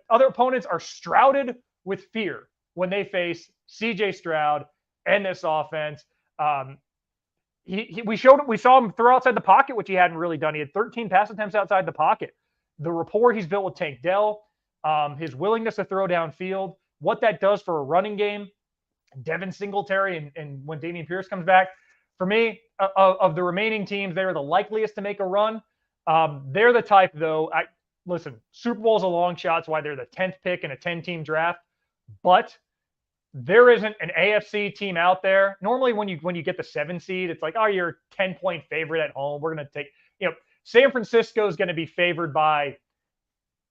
other opponents are shrouded with fear when they face C.J. Stroud and this offense. We saw him throw outside the pocket, which he hadn't really done. He had 13 pass attempts outside the pocket. The rapport he's built with Tank Dell, his willingness to throw downfield, what that does for a running game, Devin Singletary, and when Dameon Pierce comes back. For me, of the remaining teams, they're the likeliest to make a run. They're the type, though. Listen, Super Bowl is a long shot. That's why they're the 10th pick in a 10-team draft. But there isn't an AFC team out there. Normally, when you get the 7 seed, it's like, oh, you're a 10-point favorite at home. We're going to take, San Francisco is going to be favored by,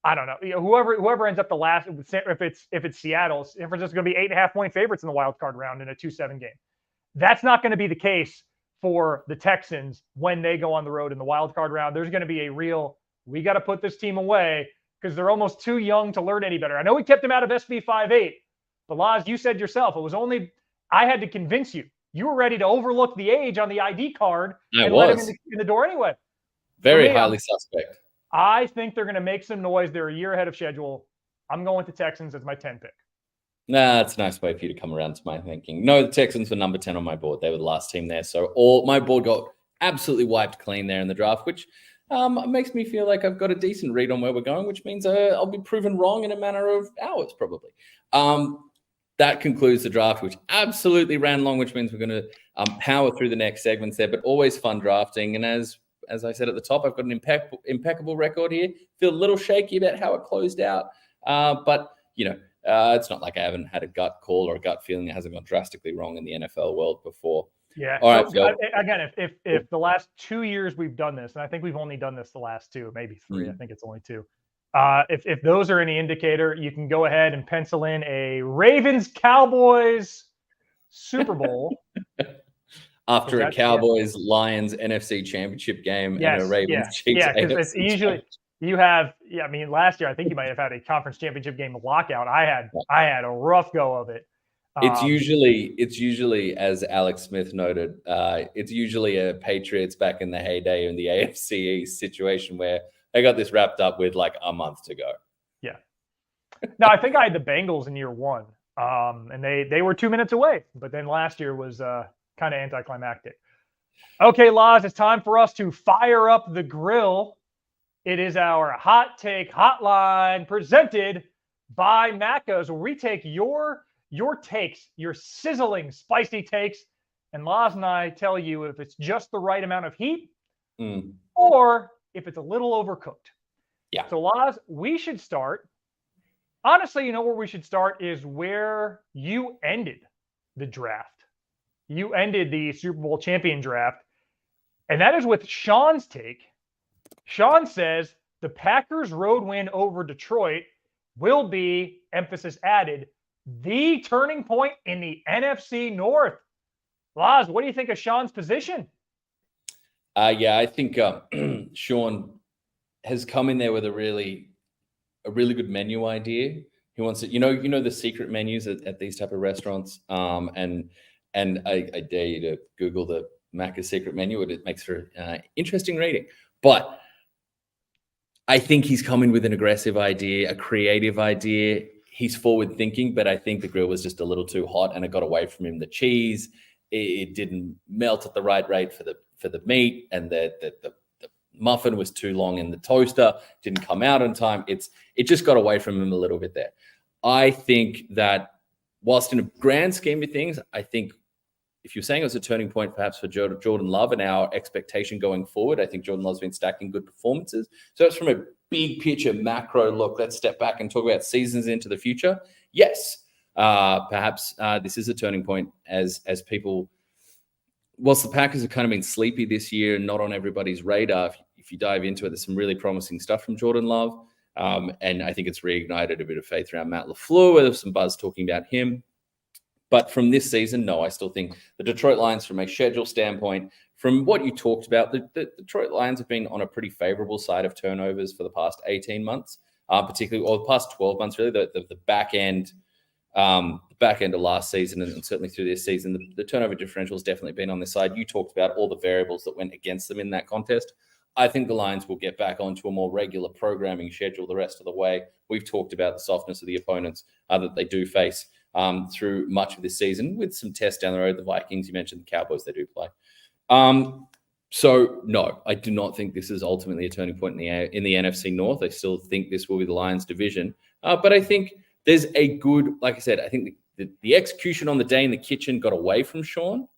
I don't know, whoever ends up the last. If it's Seattle, San Francisco is going to be 8.5-point favorites in the wild card round in a 2-7 game. That's not going to be the case for the Texans when they go on the road in the wild card round. There's going to be a real, we got to put this team away because they're almost too young to learn any better. I know we kept them out of SB 5-8, but Laz, you said yourself, it was only, I had to convince you. You were ready to overlook the age on the ID card and let him in the door anyway. Very highly suspect. I think they're going to make some noise. They're a year ahead of schedule. I'm going with the Texans as my 10 pick. Nah, that's a nice way for you to come around to my thinking. No, the Texans were number 10 on my board. They were the last team there. So my board got absolutely wiped clean there in the draft, which makes me feel like I've got a decent read on where we're going, which means I'll be proven wrong in a matter of hours, probably. That concludes the draft, which absolutely ran long, which means we're going to power through the next segments there, but always fun drafting. And as I said at the top, I've got an impeccable record here. Feel a little shaky about how it closed out. But, it's not like I haven't had a gut call or a gut feeling that hasn't gone drastically wrong in the NFL world before. Yeah. All right, so, again, if the last 2 years we've done this, and I think we've only done this the last 2, maybe 3. I think it's only 2. If those are any indicator, you can go ahead and pencil in a Ravens-Cowboys Super Bowl. After a Cowboys-Lions NFC Championship game and a Ravens-Chiefs because it's usually you have. Yeah, I mean, last year I think you might have had a conference championship game lockout. I had a rough go of it. It's usually, as Alex Smith noted, it's usually a Patriots back in the heyday in the AFC East situation where they got this wrapped up with like a month to go. Yeah. No, I think I had the Bengals in year 1, and they were 2 minutes away. But then last year was kind of anticlimactic. Okay, Laz, it's time for us to fire up the grill. It is our hot take hotline presented by Macca's, where we take your takes, your sizzling, spicy takes, and Laz and I tell you if it's just the right amount of heat or if it's a little overcooked. Yeah. So, Laz, we should start. Honestly, where we should start is where you ended the draft. You ended the Super Bowl champion draft, and that is with Sean's take. Sean says the Packers' road win over Detroit will be, emphasis added, the turning point in the NFC North. Laz, what do you think of Sean's position? I think Sean has come in there with a really good menu idea. He wants it, the secret menus at these type of restaurants. And I dare you to Google the Macca's secret menu. It makes for interesting reading. But I think he's coming with an aggressive idea, a creative idea. he's forward thinking, but I think the grill was just a little too hot and it got away from him. The cheese, it didn't melt at the right rate for the meat, and the muffin was too long in the toaster, didn't come out on time. It just got away from him a little bit there. I think that whilst in a grand scheme of things, I think if you're saying it was a turning point perhaps for Jordan Love and our expectation going forward, I think Jordan Love's been stacking good performances. So it's from a big picture, macro look. Let's step back and talk about seasons into the future. Yes, perhaps this is a turning point as people, whilst the Packers have kind of been sleepy this year and not on everybody's radar, if you dive into it, there's some really promising stuff from Jordan Love. And I think it's reignited a bit of faith around Matt LaFleur, where there's some buzz talking about him. But from this season, no, I still think the Detroit Lions, from a schedule standpoint, from what you talked about, the Detroit Lions have been on a pretty favorable side of turnovers for the past 18 months, particularly, or the past 12 months, really. The back end of last season and certainly through this season, the turnover differential has definitely been on this side. You talked about all the variables that went against them in that contest. I think the Lions will get back onto a more regular programming schedule the rest of the way. We've talked about the softness of the opponents that they do face through much of this season, with some tests down the road. The Vikings, you mentioned, the Cowboys, they do play. So no, I do not think this is ultimately a turning point in the NFC North. I still think this will be the Lions division. But I think there's a good, like I said, I think the execution on the day in the kitchen got away from Sean.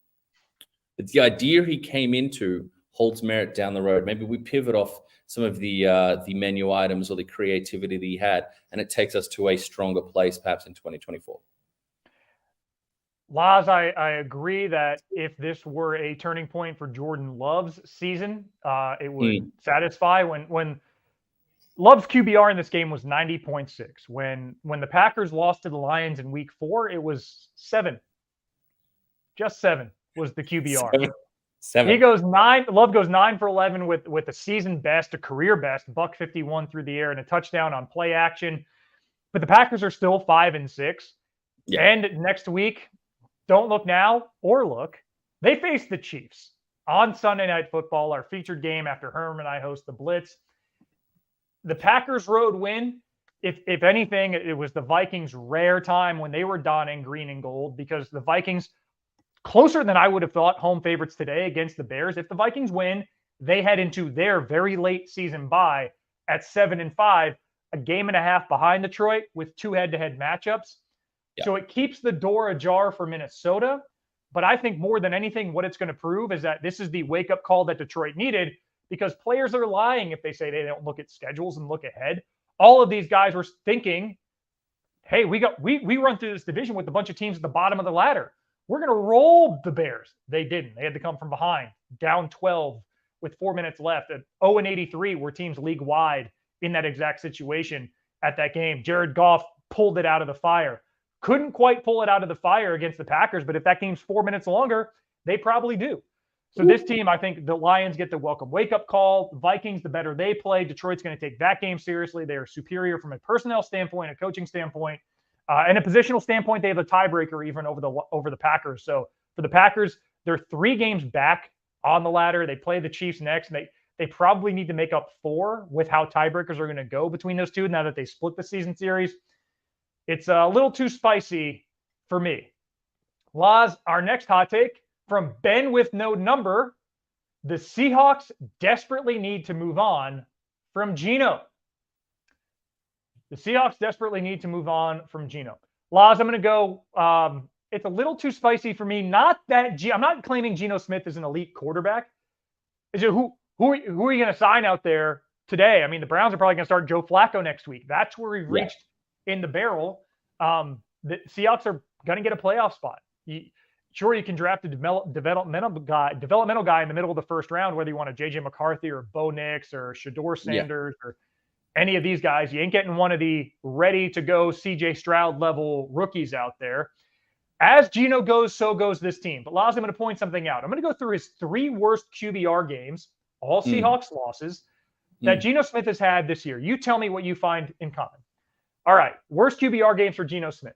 It's the idea he came into holds merit down the road. Maybe we pivot off some of the menu items or the creativity that he had, and it takes us to a stronger place perhaps in 2024. Laz, I agree that if this were a turning point for Jordan Love's season, it would satisfy. When Love's QBR in this game was 90.6. When the Packers lost to the Lions in week 4, it was 7. Just 7 was the QBR. 7. He goes 9. Love goes 9 for 11 with a season best, a career best, $151 through the air, and a touchdown on play action. But the Packers are still 5-6. Yeah. And next week, don't look now or look, they face the Chiefs on Sunday Night Football, our featured game after Herm and I host the Blitz. The Packers road win, if anything, it was the Vikings' rare time when they were donning green and gold, because the Vikings, closer than I would have thought, home favorites today against the Bears. If the Vikings win, they head into their very late season bye at 7-5, a game and a half behind Detroit with 2 head-to-head matchups. Yeah. So it keeps the door ajar for Minnesota. But I think more than anything, what it's going to prove is that this is the wake-up call that Detroit needed, because players are lying if they say they don't look at schedules and look ahead. All of these guys were thinking, hey, we run through this division with a bunch of teams at the bottom of the ladder. We're going to roll the Bears. They didn't. They had to come from behind, down 12 with 4 minutes left. At 0-83 were teams league-wide in that exact situation at that game. Jared Goff pulled it out of the fire. Couldn't quite pull it out of the fire against the Packers, but if that game's 4 minutes longer, they probably do. So this team, I think the Lions get the welcome wake-up call. The Vikings, the better they play, Detroit's going to take that game seriously. They are superior from a personnel standpoint, a coaching standpoint, and a positional standpoint. They have a tiebreaker even over the Packers. So for the Packers, they're 3 games back on the ladder. They play the Chiefs next, and they probably need to make up 4 with how tiebreakers are going to go between those two now that they split the season series. It's a little too spicy for me. Laz, our next hot take from Ben with no number: the Seahawks desperately need to move on from Geno. The Seahawks desperately need to move on from Geno. Laz, I'm going to go. It's a little too spicy for me. Not that I'm not claiming Geno Smith is an elite quarterback. Is it who are you going to sign out there today? I mean, the Browns are probably going to start Joe Flacco next week. That's where we've reached in the barrel. The Seahawks are going to get a playoff spot. Sure, you can draft a developmental guy in the middle of the first round, whether you want a J.J. McCarthy or Bo Nix or Shador Sanders or any of these guys. You ain't getting one of the ready-to-go C.J. Stroud level rookies out there. As Geno goes, so goes this team. But Laz, I'm going to point something out. I'm going to go through his 3 worst QBR games, all Seahawks losses, that Geno Smith has had this year. You tell me what you find in common. All right, worst QBR games for Geno Smith.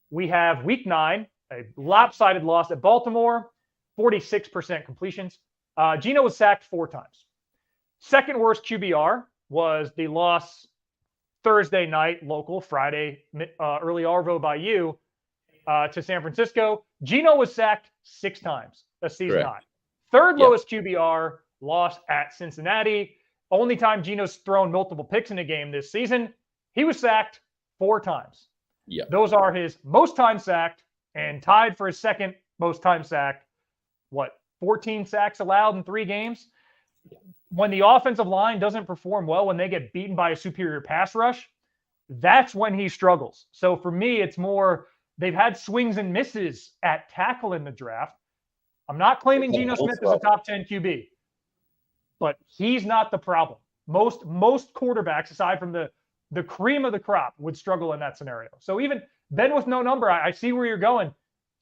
We have week 9, a lopsided loss at Baltimore, 46% completions. Geno was sacked 4 times. Second worst QBR was the loss Thursday night, local, Friday, early Arvo by you, to San Francisco. Geno was sacked 6 times a season high. Third lowest QBR, loss at Cincinnati. Only time Geno's thrown multiple picks in a game this season. He was sacked 4 times. Yeah. Those are his most time sacked and tied for his second most time sacked. 14 sacks allowed in 3 games? When the offensive line doesn't perform well, when they get beaten by a superior pass rush, that's when he struggles. So for me, it's more they've had swings and misses at tackle in the draft. I'm not claiming Geno Smith is a top 10 QB, but he's not the problem. Most quarterbacks, aside from the cream of the crop, would struggle in that scenario. So even Ben with no number, I see where you're going.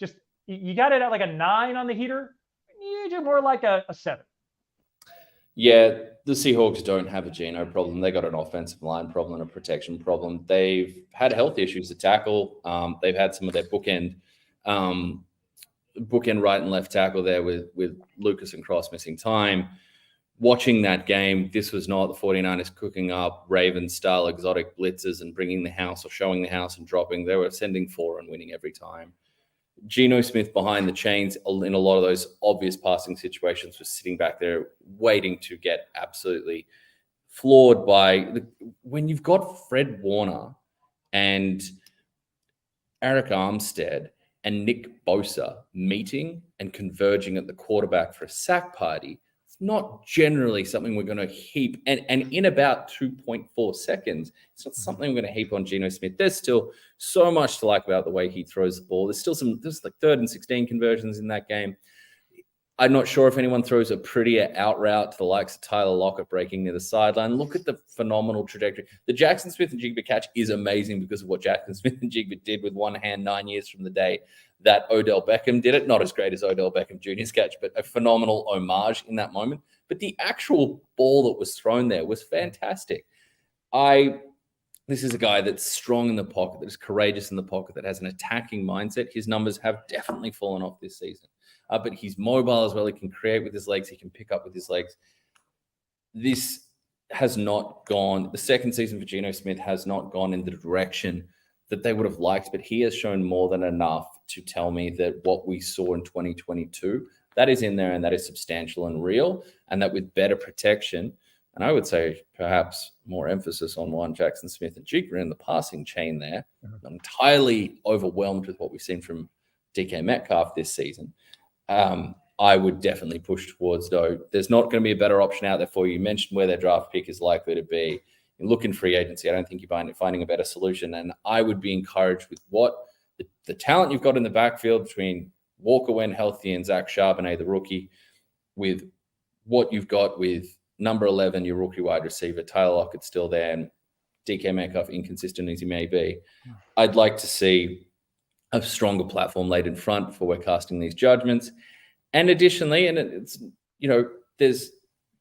Just you got it at like a 9 on the heater. You do more like a 7. Yeah, the Seahawks don't have a Geno problem. They got an offensive line problem and a protection problem. They've had health issues to tackle. They've had some of their bookend right and left tackle there with Lucas and Cross missing time. Watching that game, this was not the 49ers cooking up Ravens-style exotic blitzes and bringing the house or showing the house and dropping. They were sending 4 and winning every time. Geno Smith behind the chains in a lot of those obvious passing situations was sitting back there waiting to get absolutely floored by when you've got Fred Warner and Eric Armstead and Nick Bosa meeting and converging at the quarterback for a sack party. It's not generally something we're going to heap. And in about 2.4 seconds, it's not something we're going to heap on Geno Smith. There's still so much to like about the way he throws the ball. There's like 3rd and 16 conversions in that game. I'm not sure if anyone throws a prettier out route to the likes of Tyler Lockett breaking near the sideline. Look at the phenomenal trajectory. The Jackson Smith and Jigba catch is amazing because of what Jackson Smith and Jigba did with one hand 9 years from the day that Odell Beckham did it. Not as great as Odell Beckham Jr.'s catch, but a phenomenal homage in that moment. But the actual ball that was thrown there was fantastic. This is a guy that's strong in the pocket, that is courageous in the pocket, that has an attacking mindset. His numbers have definitely fallen off this season. But he's mobile as well. He can create with his legs. He can pick up with his legs. This has not gone. The second season for Geno Smith has not gone in the direction that they would have liked, but he has shown more than enough to tell me that what we saw in 2022, that is in there and that is substantial and real, and that with better protection, and I would say perhaps more emphasis on one Jackson Smith and Jigba in the passing chain there. I'm entirely overwhelmed with what we've seen from DK Metcalf this season. I would definitely push towards, though, there's not going to be a better option out there for you. You mentioned where their draft pick is likely to be. You look in free agency, I don't think you're finding a better solution. And I would be encouraged with what the talent you've got in the backfield between Walker when healthy and Zach Charbonnet, the rookie, with what you've got with number 11, your rookie wide receiver, Tyler Lockett's still there, and DK Metcalf, inconsistent as he may be. I'd like to see a stronger platform laid in front before we're casting these judgments. And additionally, and it's, there's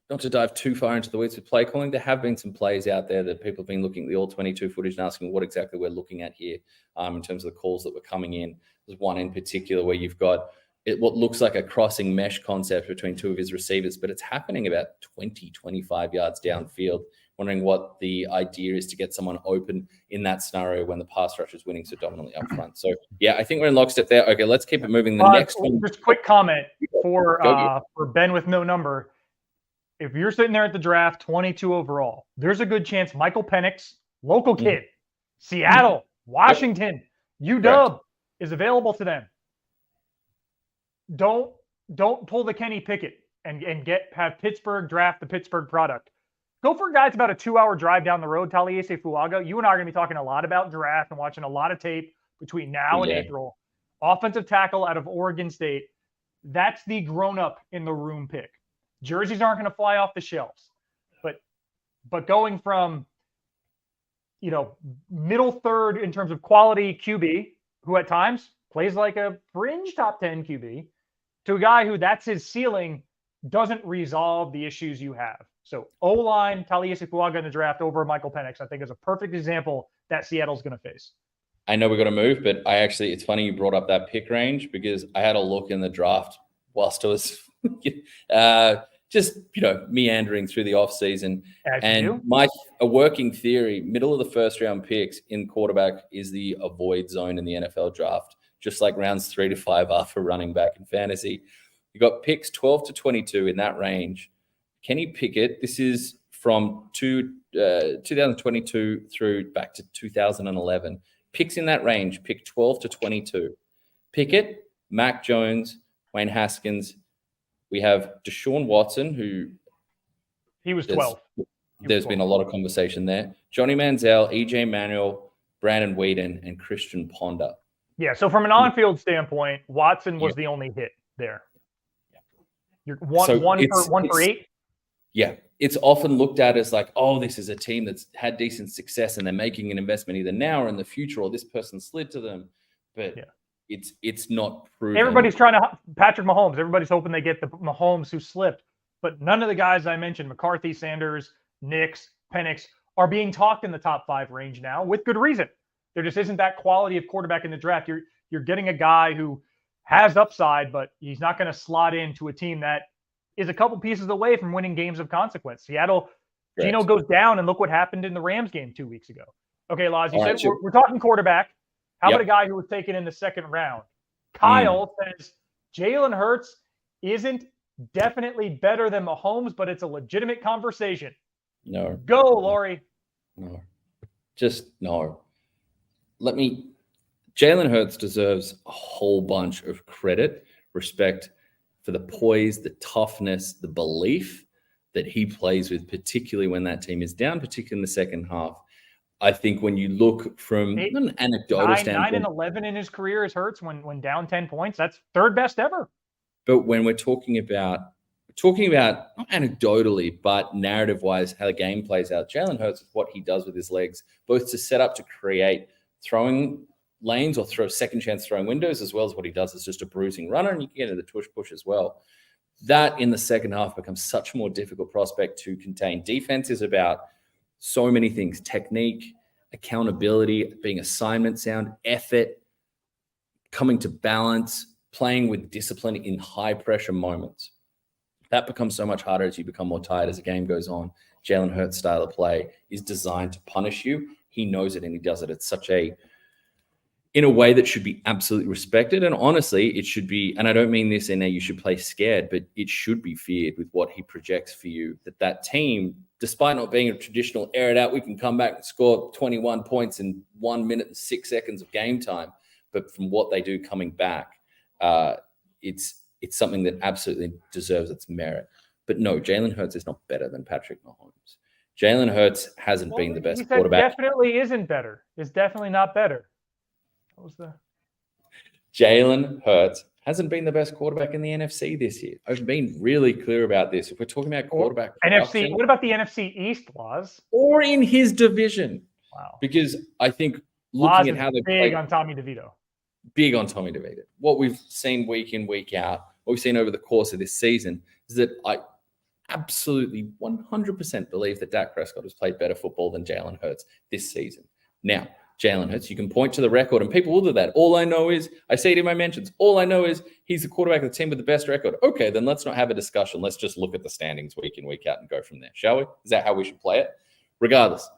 not to dive too far into the weeds with play calling, there have been some plays out there that people have been looking at the all-22 footage and asking what exactly we're looking at here in terms of the calls that were coming in. There's one in particular where you've got what looks like a crossing mesh concept between 2 of his receivers, but it's happening about 20, 25 yards downfield. Wondering what the idea is to get someone open in that scenario when the pass rush is winning so dominantly up front. So, yeah, I think we're in lockstep there. Okay, let's keep it moving. The next one. Just a quick comment for Ben with no number. If you're sitting there at the draft, 22 overall, there's a good chance Michael Penix, local kid, Seattle, Washington, UW is available to them. Don't pull the Kenny Pickett and have Pittsburgh draft the Pittsburgh product. Go for a guy that's about a 2-hour drive down the road, Taliese Fuaga. You and I are going to be talking a lot about draft and watching a lot of tape between now and April. Offensive tackle out of Oregon State. That's the grown-up in the room pick. Jerseys aren't going to fly off the shelves. But going from, middle third in terms of quality QB, who at times plays like a fringe top 10 QB, to a guy who that's his ceiling, doesn't resolve the issues you have. So O-line, Taliese Fuaga in the draft over Michael Penix, I think is a perfect example that Seattle's going to face. I know we got to move, but it's funny you brought up that pick range because I had a look in the draft whilst I was just, meandering through the offseason. As you And do. a working theory, middle of the first round picks in quarterback is the avoid zone in the NFL draft, just like rounds 3 to 5 are for running back in fantasy. You got picks 12 to 22 in that range. Kenny Pickett, this is from 2022 through back to 2011. Picks in that range, pick 12 to 22. Pickett, Mac Jones, Wayne Haskins. We have Deshaun Watson, who he was 12. There's been a lot of conversation there. Johnny Manziel, EJ Manuel, Brandon Whedon, and Christian Ponder. Yeah, so from an on-field standpoint, Watson was the only hit there. You're one for 8? Yeah, it's often looked at as like, oh, this is a team that's had decent success and they're making an investment either now or in the future, or this person slid to them. But it's not proven. Everybody's trying to Patrick Mahomes. Everybody's hoping they get the Mahomes who slipped. But none of the guys I mentioned, McCarthy, Sanders, Nix, Penix, are being talked in the top 5 range now with good reason. There just isn't that quality of quarterback in the draft. You're getting a guy who has upside, but he's not going to slot into a team that is a couple pieces away from winning games of consequence. Seattle, Geno goes down, and look what happened in the Rams game 2 weeks ago. Okay, Laz, you said we're talking quarterback. How about a guy who was taken in the second round? Kyle says Jalen Hurts isn't definitely better than Mahomes, but it's a legitimate conversation. No. Go, Laurie. No. Just no. Jalen Hurts deserves a whole bunch of credit, respect for the poise, the toughness, the belief that he plays with, particularly when that team is down, particularly in the second half. I think when you look from an anecdotal standpoint, 9 and 11 in his career is Hurts when down 10 points. That's third best ever. But when we're talking about not anecdotally, but narrative-wise, how the game plays out, Jalen Hurts, what he does with his legs, both to set up to create throwing lanes or throw second chance throwing windows, as well as what he does is just a bruising runner, and you can get into the tush push as well. That in the second half becomes such a more difficult prospect to contain. Defense is about so many things: technique, accountability, being assignment sound, effort, coming to balance, playing with discipline in high pressure moments. That becomes so much harder as you become more tired as the game goes on. Jalen Hurts' style of play is designed to punish you. He knows it and he does it. It's in a way that should be absolutely respected. And honestly, it should be, and I don't mean this in a you should play scared, but it should be feared with what he projects for you, that team, despite not being a traditional air it out, we can come back and score 21 points in 1 minute and 6 seconds of game time. But from what they do coming back, it's something that absolutely deserves its merit. But no, Jalen Hurts is not better than Patrick Mahomes. Jalen Hurts hasn't been the best quarterback. Definitely isn't better. It's definitely not better. Jalen Hurts hasn't been the best quarterback in the NFC this year. I've been really clear about this. If we're talking about quarterback NFC, what about the NFC East, Laz? Or in his division? Wow. Because I think looking at how they big on Tommy DeVito. Big on Tommy DeVito. What we've seen week in, week out, what we've seen over the course of this season is that I absolutely 100% believe that Dak Prescott has played better football than Jalen Hurts this season. Now, Jalen Hurts, you can point to the record, and people will do that. All I know is, I say it in my mentions, all I know is he's the quarterback of the team with the best record. Okay, then let's not have a discussion. Let's just look at the standings week in, week out and go from there, shall we? Is that how we should play it? Regardless.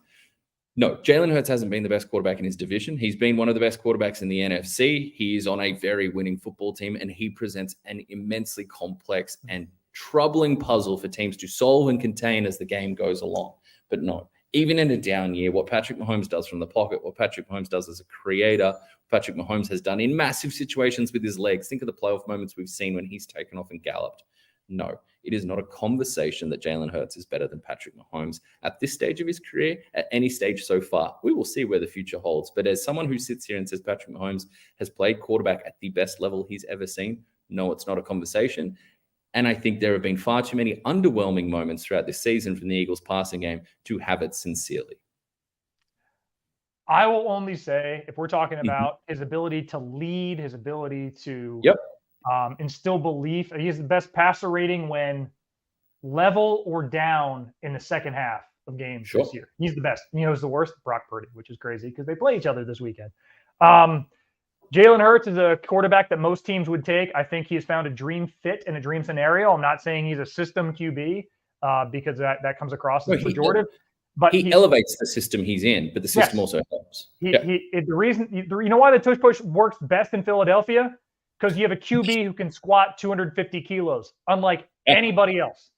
No, Jalen Hurts hasn't been the best quarterback in his division. He's been one of the best quarterbacks in the NFC. He's on a very winning football team, and he presents an immensely complex and troubling puzzle for teams to solve and contain as the game goes along. But no, even in a down year, what Patrick Mahomes does from the pocket, what Patrick Mahomes does as a creator, Patrick Mahomes has done in massive situations with his legs. Think of the playoff moments we've seen when he's taken off and galloped. No, it is not a conversation that Jalen Hurts is better than Patrick Mahomes at this stage of his career, at any stage so far. We will see where the future holds. But as someone who sits here and says Patrick Mahomes has played quarterback at the best level he's ever seen, no, it's not a conversation. And I think there have been far too many underwhelming moments throughout this season from the Eagles passing game to have it sincerely. I will only say, if we're talking about his ability to lead, his ability to instill belief, he has the best passer rating when level or down in the second half of games this year. He's the best. You know who's the worst? Brock Purdy, which is crazy because they play each other this weekend. Jalen Hurts is a quarterback that most teams would take. I think he has found a dream fit in a dream scenario. I'm not saying he's a system QB because that comes across as pejorative. But he elevates the system he's in, but the system also helps. The reason, you know why the tush push works best in Philadelphia? Because you have a QB who can squat 250 kilos, unlike anybody else.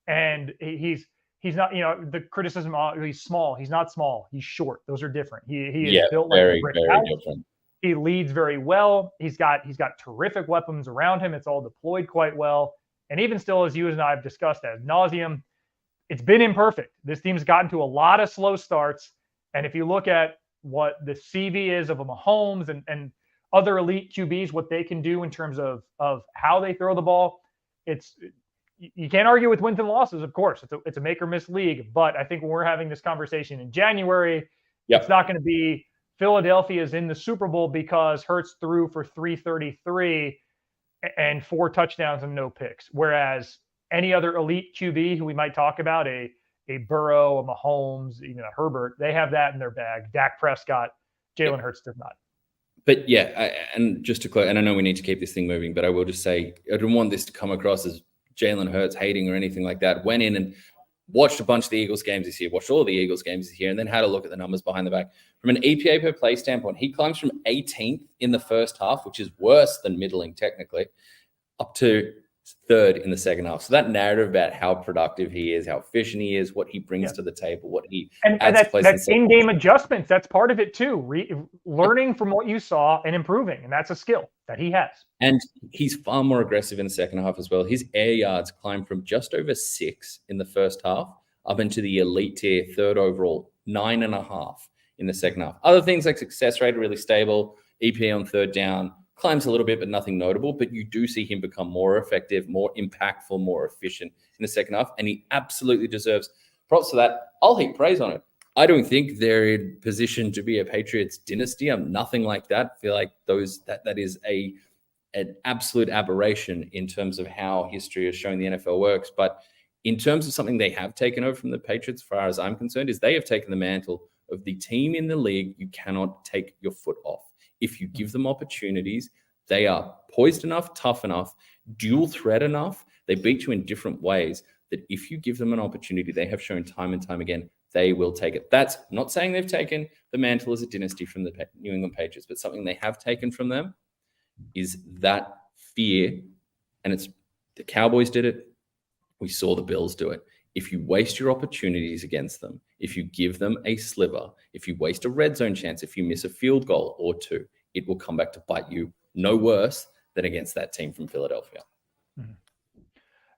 And he's not, the criticism, he's small. He's not small. He's short. Those are different. He is built like a brick house. Different. He leads very well. He's got terrific weapons around him. It's all deployed quite well. And even still, as you and I have discussed ad nauseum, it's been imperfect. This team's gotten to a lot of slow starts. And if you look at what the CV is of a Mahomes and other elite QBs, what they can do in terms of how they throw the ball, you can't argue with wins and losses, of course. It's a make or miss league. But I think when we're having this conversation in January, it's not going to be Philadelphia's in the Super Bowl because Hurts threw for 333 and 4 touchdowns and no picks. Whereas any other elite QB who we might talk about, a Burrow, a Mahomes, even a Herbert, they have that in their bag. Dak Prescott, Jalen Hurts does not. But and just to close, and I know we need to keep this thing moving, but I will just say, I don't want this to come across as Jalen Hurts hating or anything like that. Went in and watched a bunch of the Eagles games this year, watched all the Eagles games this year, and then had a look at the numbers behind the back. From an EPA per play standpoint, he climbs from 18th in the first half, which is worse than middling technically, up to 3rd in the second half. So that narrative about how productive he is, how efficient he is, what he brings to the table, what he adds to that's in-game adjustments. That's part of it too. Learning from what you saw and improving, and that's a skill that he has. And he's far more aggressive in the second half as well. His air yards climbed from just over 6 in the first half up into the elite tier, 3rd overall, 9.5 in the second half. Other things like success rate are really stable. EPA on 3rd down climbs a little bit, but nothing notable. But you do see him become more effective, more impactful, more efficient in the second half. And he absolutely deserves props for that. I'll heap praise on it. I don't think they're in position to be a Patriots dynasty. I'm nothing like that. I feel like that is an absolute aberration in terms of how history has shown the NFL works. But in terms of something they have taken over from the Patriots, as far as I'm concerned, is they have taken the mantle of the team in the league you cannot take your foot off. If you give them opportunities, they are poised enough, tough enough, dual threat enough. They beat you in different ways that if you give them an opportunity, they have shown time and time again, they will take it. That's not saying they've taken the mantle as a dynasty from the New England Patriots, but something they have taken from them is that fear. And it's the Cowboys did it. We saw the Bills do it. If you waste your opportunities against them, if you give them a sliver, if you waste a red zone chance, if you miss a field goal or 2, it will come back to bite you no worse than against that team from Philadelphia.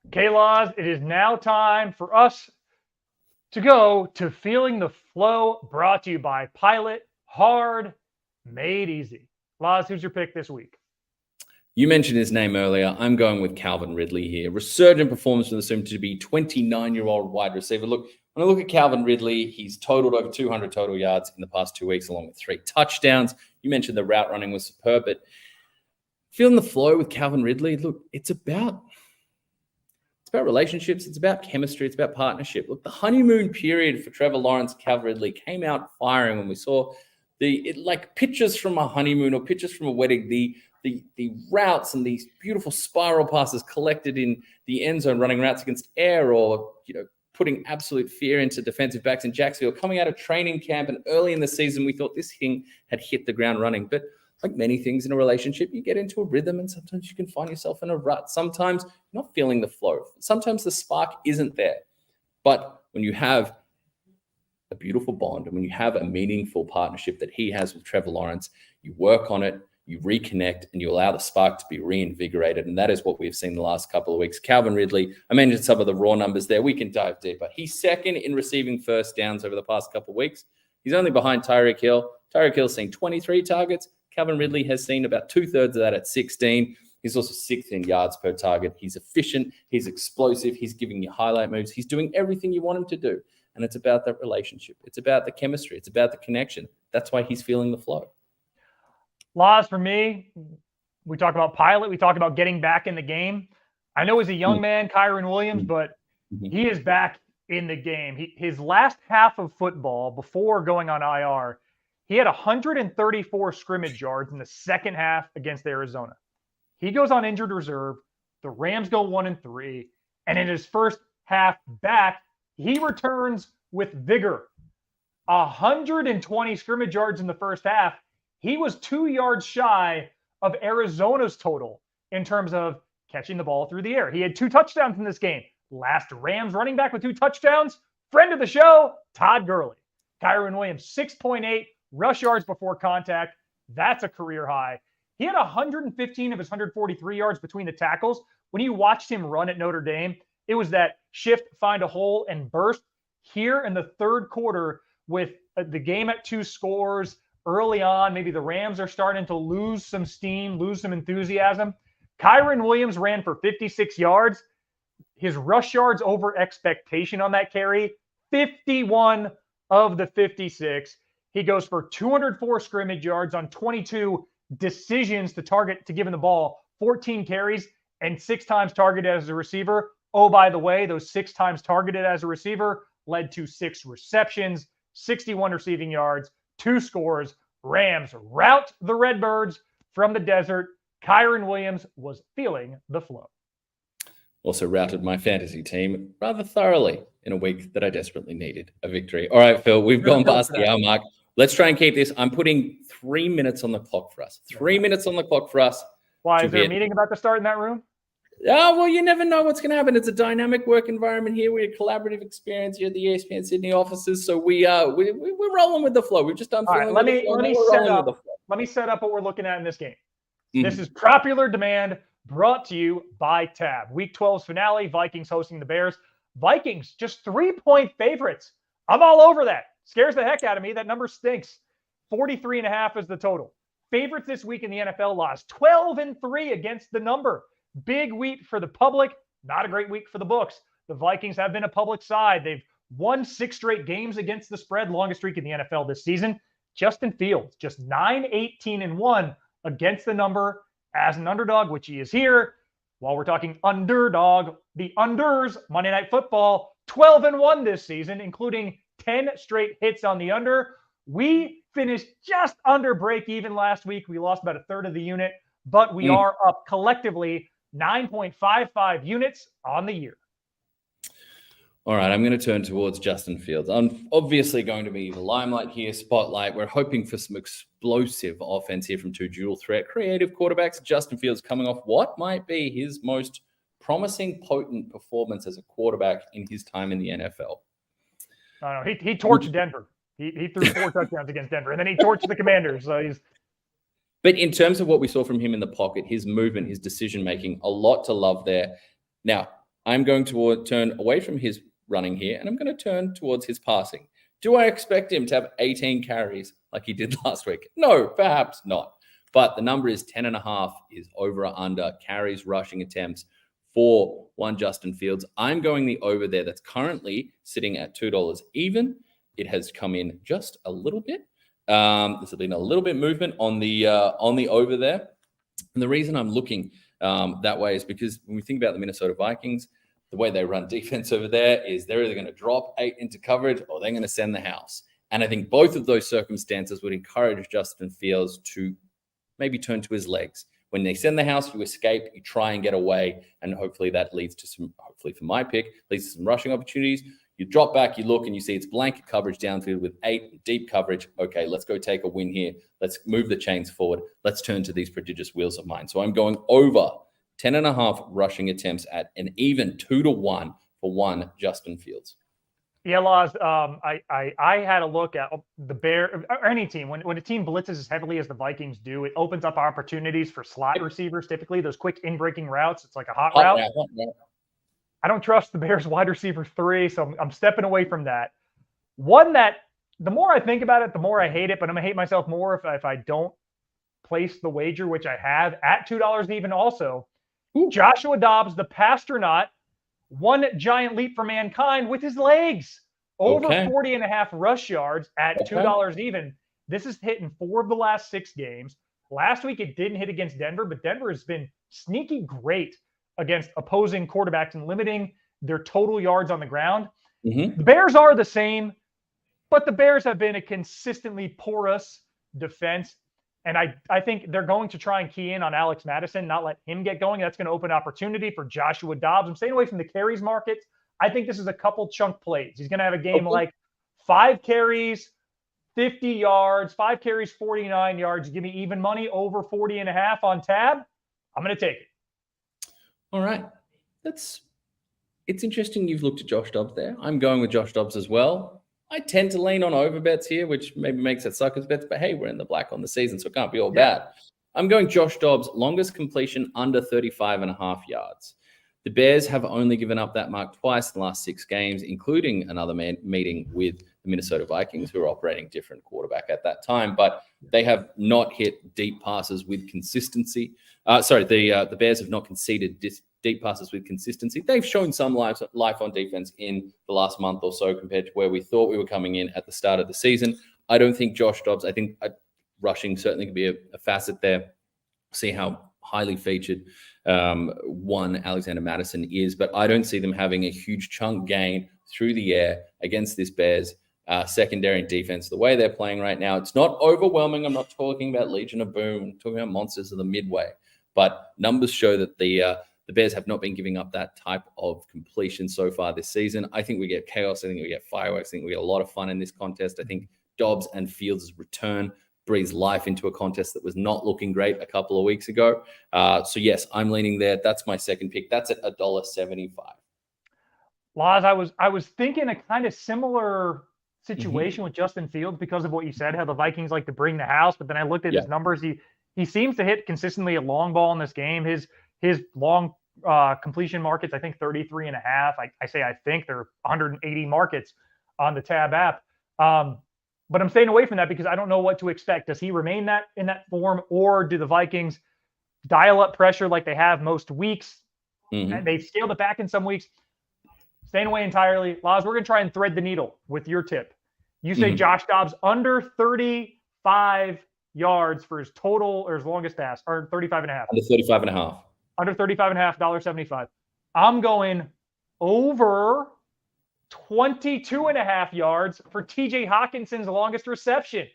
Okay, Laws, it is now time for us to go to Feeling the Flow, brought to you by Pilot, hard, made easy. Laws, who's your pick this week? You mentioned his name earlier. I'm going with Calvin Ridley here. Resurgent performance from the soon-to-be 29-year-old wide receiver. Look, when I look at Calvin Ridley, he's totaled over 200 total yards in the past 2 weeks, along with 3 touchdowns. You mentioned the route running was superb, but feeling the flow with Calvin Ridley, look, it's about relationships. It's about chemistry. It's about partnership. Look, the honeymoon period for Trevor Lawrence and Calvin Ridley came out firing when we saw like pictures from a honeymoon or pictures from a wedding, the routes and these beautiful spiral passes collected in the end zone, running routes against air, or putting absolute fear into defensive backs in Jacksonville. Coming out of training camp and early in the season, we thought this thing had hit the ground running. But like many things in a relationship, you get into a rhythm and sometimes you can find yourself in a rut. Sometimes you're not feeling the flow. Sometimes the spark isn't there. But when you have a beautiful bond and when you have a meaningful partnership that he has with Trevor Lawrence, you work on it, you reconnect, and you allow the spark to be reinvigorated. And that is what we've seen the last couple of weeks. Calvin Ridley, I mentioned some of the raw numbers there. We can dive deeper. He's second in receiving first downs over the past couple of weeks. He's only behind Tyreek Hill. Tyreek Hill's seen 23 targets. Calvin Ridley has seen about 2/3 of that at 16. He's also 6th in yards per target. He's efficient. He's explosive. He's giving you highlight moves. He's doing everything you want him to do. And it's about that relationship. It's about the chemistry. It's about the connection. That's why he's feeling the flow. Laws, for me, we talk about Pilot. We talk about getting back in the game. I know he's a young man, Kyron Williams, but he is back in the game. His last half of football before going on IR, He had 134 scrimmage yards in the second half against Arizona. He goes on injured reserve. The Rams go 1-3. And in his first half back, he returns with vigor. 120 scrimmage yards in the first half. He was 2 yards shy of Arizona's total in terms of catching the ball through the air. He had 2 touchdowns in this game. Last Rams running back with 2 touchdowns, friend of the show, Todd Gurley. Kyren Williams, 6.8 rush yards before contact. That's a career high. He had 115 of his 143 yards between the tackles. When you watched him run at Notre Dame, it was that shift, find a hole, and burst. Here in the third quarter, with the game at 2 scores early on, maybe the Rams are starting to lose some steam, lose some enthusiasm. Kyren Williams ran for 56 yards. His rush yards over expectation on that carry, 51 of the 56. He goes for 204 scrimmage yards on 22 decisions to give him the ball, 14 carries, and 6 times targeted as a receiver. Oh, by the way, those 6 times targeted as a receiver led to 6 receptions, 61 receiving yards, 2 scores. Rams rout the Redbirds from the desert. Kyren Williams was feeling the flow. Also routed my fantasy team rather thoroughly in a week that I desperately needed a victory. All right, Phil, we've gone past the hour mark. Let's try and keep this. I'm putting 3 minutes on the clock for us. 3 minutes on the clock for us. Why, is there a meeting about to start in that room? Oh, well, you never know what's going to happen. It's a dynamic work environment here. We're a collaborative experience here at the ESPN Sydney offices. So we're rolling with the flow. We've just done. All right, let me set up what we're looking at in this game. Mm-hmm. This is popular demand brought to you by Tab. Week 12's finale, Vikings hosting the Bears. Vikings, just 3-point favorites. I'm all over that. Scares the heck out of me. That number stinks. 43.5 is the total. Favorites this week in the NFL lost 12-3 against the number. Big week for the public, not a great week for the books. The Vikings have been a public side. They've won 6 straight games against the spread, longest streak in the NFL this season. Justin Fields, just 9-18-1 against the number as an underdog, which he is here. While we're talking underdog, the unders, Monday Night Football, 12-1 this season, including 10 straight hits on the under. We finished just under break even last week. We lost about a third of the unit, but we are up collectively 9.55 units on the year. All right, I'm going to turn towards Justin Fields. I'm obviously going to be the limelight here, spotlight. We're hoping for some explosive offense here from 2 dual threat creative quarterbacks. Justin Fields coming off what might be his most promising, potent performance as a quarterback in his time in the NFL. I know. He torched Denver. He threw 4 touchdowns against Denver, and then he torched the Commanders. So But in terms of what we saw from him in the pocket, his movement, his decision-making, a lot to love there. Now, I'm going to turn away from his running here, and I'm going to turn towards his passing. Do I expect him to have 18 carries like he did last week? No, perhaps not. But the number is 10.5 is over or under carries, rushing attempts for one Justin Fields. I'm going the over there. That's currently sitting at $2 even. It has come in just a little bit. There's been a little bit movement on the over there. And the reason I'm looking that way is because when we think about the Minnesota Vikings, the way they run defense over there is they're either going to drop 8 into coverage or they're going to send the house. And I think both of those circumstances would encourage Justin Fields to maybe turn to his legs. When they send the house, you escape, you try and get away, and hopefully that leads to some, hopefully for my pick, leads to some rushing opportunities. You drop back, you look, and you see it's blanket coverage downfield with 8 deep coverage. Okay, let's go take a win here. Let's move the chains forward. Let's turn to these prodigious wheels of mine. So I'm going over 10.5 rushing attempts at an even 2-1 for one Justin Fields. Yeah, Laz, I had a look at the Bear or any team. When a team blitzes as heavily as the Vikings do, it opens up opportunities for slot receivers, typically those quick in-breaking routes. It's like a hot route. I don't trust the Bears wide receiver 3, so I'm stepping away from that. One that the more I think about it, the more I hate it, but I'm going to hate myself more if I don't place the wager, which I have at $2 even also. Ooh. Joshua Dobbs, the Pastronaut, one giant leap for mankind with his legs. Over 40.5 rush yards at $2 even. This is hit in 4 of the last 6 games. Last week it didn't hit against Denver, but Denver has been sneaky great against opposing quarterbacks and limiting their total yards on the ground. Mm-hmm. The Bears are the same But the Bears have been a consistently porous defense. And I think they're going to try and key in on Alex Madison, not let him get going. That's going to open opportunity for Joshua Dobbs. I'm staying away from the carries market. I think this is a couple chunk plays. He's going to have a game like 5 carries, 50 yards, 5 carries, 49 yards. Give me even money over 40.5 on tab. I'm going to take it. All right. It's interesting you've looked at Josh Dobbs there. I'm going with Josh Dobbs as well. I tend to lean on over bets here, which maybe makes it suckers bets, but hey, we're in the black on the season, so it can't be all bad. I'm going Josh Dobbs, longest completion under 35.5 yards. The Bears have only given up that mark twice in the last 6 games, including another meeting with the Minnesota Vikings, who are operating different quarterback at that time, but they have not hit deep passes with consistency. The Bears have not conceded deep passes with consistency. They've shown some life on defense in the last month or so compared to where we thought we were coming in at the start of the season. I don't think Josh Dobbs, I think rushing certainly could be a facet there. See how highly featured one Alexander Madison is, but I don't see them having a huge chunk gain through the air against this Bears secondary and defense. The way they're playing right now, it's not overwhelming. I'm not talking about Legion of Boom. I'm talking about monsters of the midway, but numbers show that the Bears have not been giving up that type of completion so far this season. I think we get chaos. I think we get fireworks. I think we get a lot of fun in this contest. I think Dobbs and Fields' return breathes life into a contest that was not looking great a couple of weeks ago. So yes, I'm leaning there. That's my second pick. That's at $1.75. Laz, I was thinking a kind of similar situation with Justin Fields because of what you said, how the Vikings like to bring the house. But then I looked at his numbers. He seems to hit consistently a long ball in this game. His long completion markets, I think 33.5. I think there are 180 markets on the Tab app. But I'm staying away from that because I don't know what to expect. Does he remain in that form, or do the Vikings dial up pressure like they have most weeks? And they've scaled it back in some weeks. Staying away entirely. Laz, we're going to try and thread the needle with your tip. You say Josh Dobbs under 35 yards for his total or his longest pass, or 35.5. Under 35.5. Under 35.5, $1.75. I'm going over 22.5 yards for TJ Hawkinson's longest reception.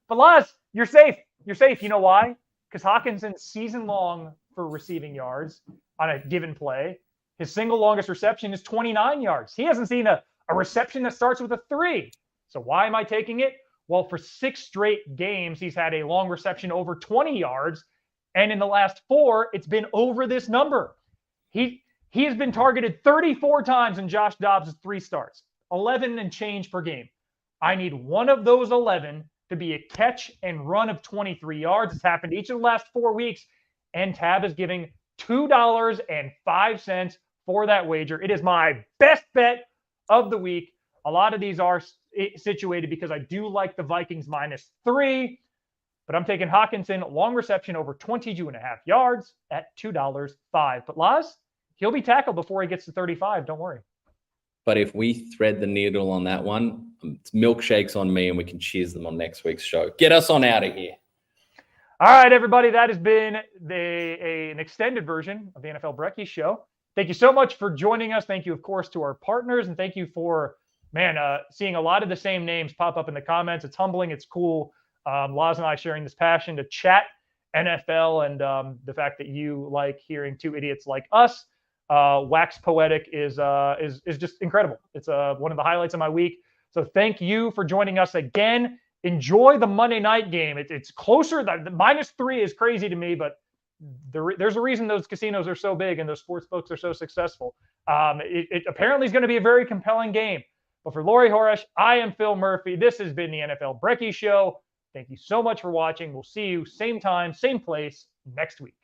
But Laz, you're safe. You're safe. You know why? Because Hawkinson's season long for receiving yards on a given play. His single longest reception is 29 yards. He hasn't seen a reception that starts with a 3. So why am I taking it? Well, for 6 straight games, he's had a long reception over 20 yards. And in the last 4, it's been over this number. He has been targeted 34 times in Josh Dobbs' 3 starts, 11 and change per game. I need one of those 11 to be a catch and run of 23 yards. It's happened each of the last 4 weeks, and Tab is giving $2.05 for that wager. It is my best bet of the week. A lot of these are situated because I do like the Vikings -3, but I'm taking Hawkinson long reception over 22.5 yards at $2.05. But Laz, he'll be tackled before he gets to 35. Don't worry. But if we thread the needle on that one, it's milkshakes on me, and we can cheers them on next week's show. Get us on out of here. All right, everybody. That has been an extended version of the NFL Brekkie Show. Thank you so much for joining us. Thank you, of course, to our partners. And thank you for, seeing a lot of the same names pop up in the comments. It's humbling. It's cool. Laz and I sharing this passion to chat NFL, and the fact that you like hearing 2 idiots like us wax poetic is just incredible. It's one of the highlights of my week. So thank you for joining us again. Enjoy the Monday night game. It's closer. The -3 is crazy to me, but there's a reason those casinos are so big and those sports books are so successful. It apparently is going to be a very compelling game. But for Laurie Horesh, I am Phil Murphy. This has been the NFL Brekkie Show. Thank you so much for watching. We'll see you same time, same place next week.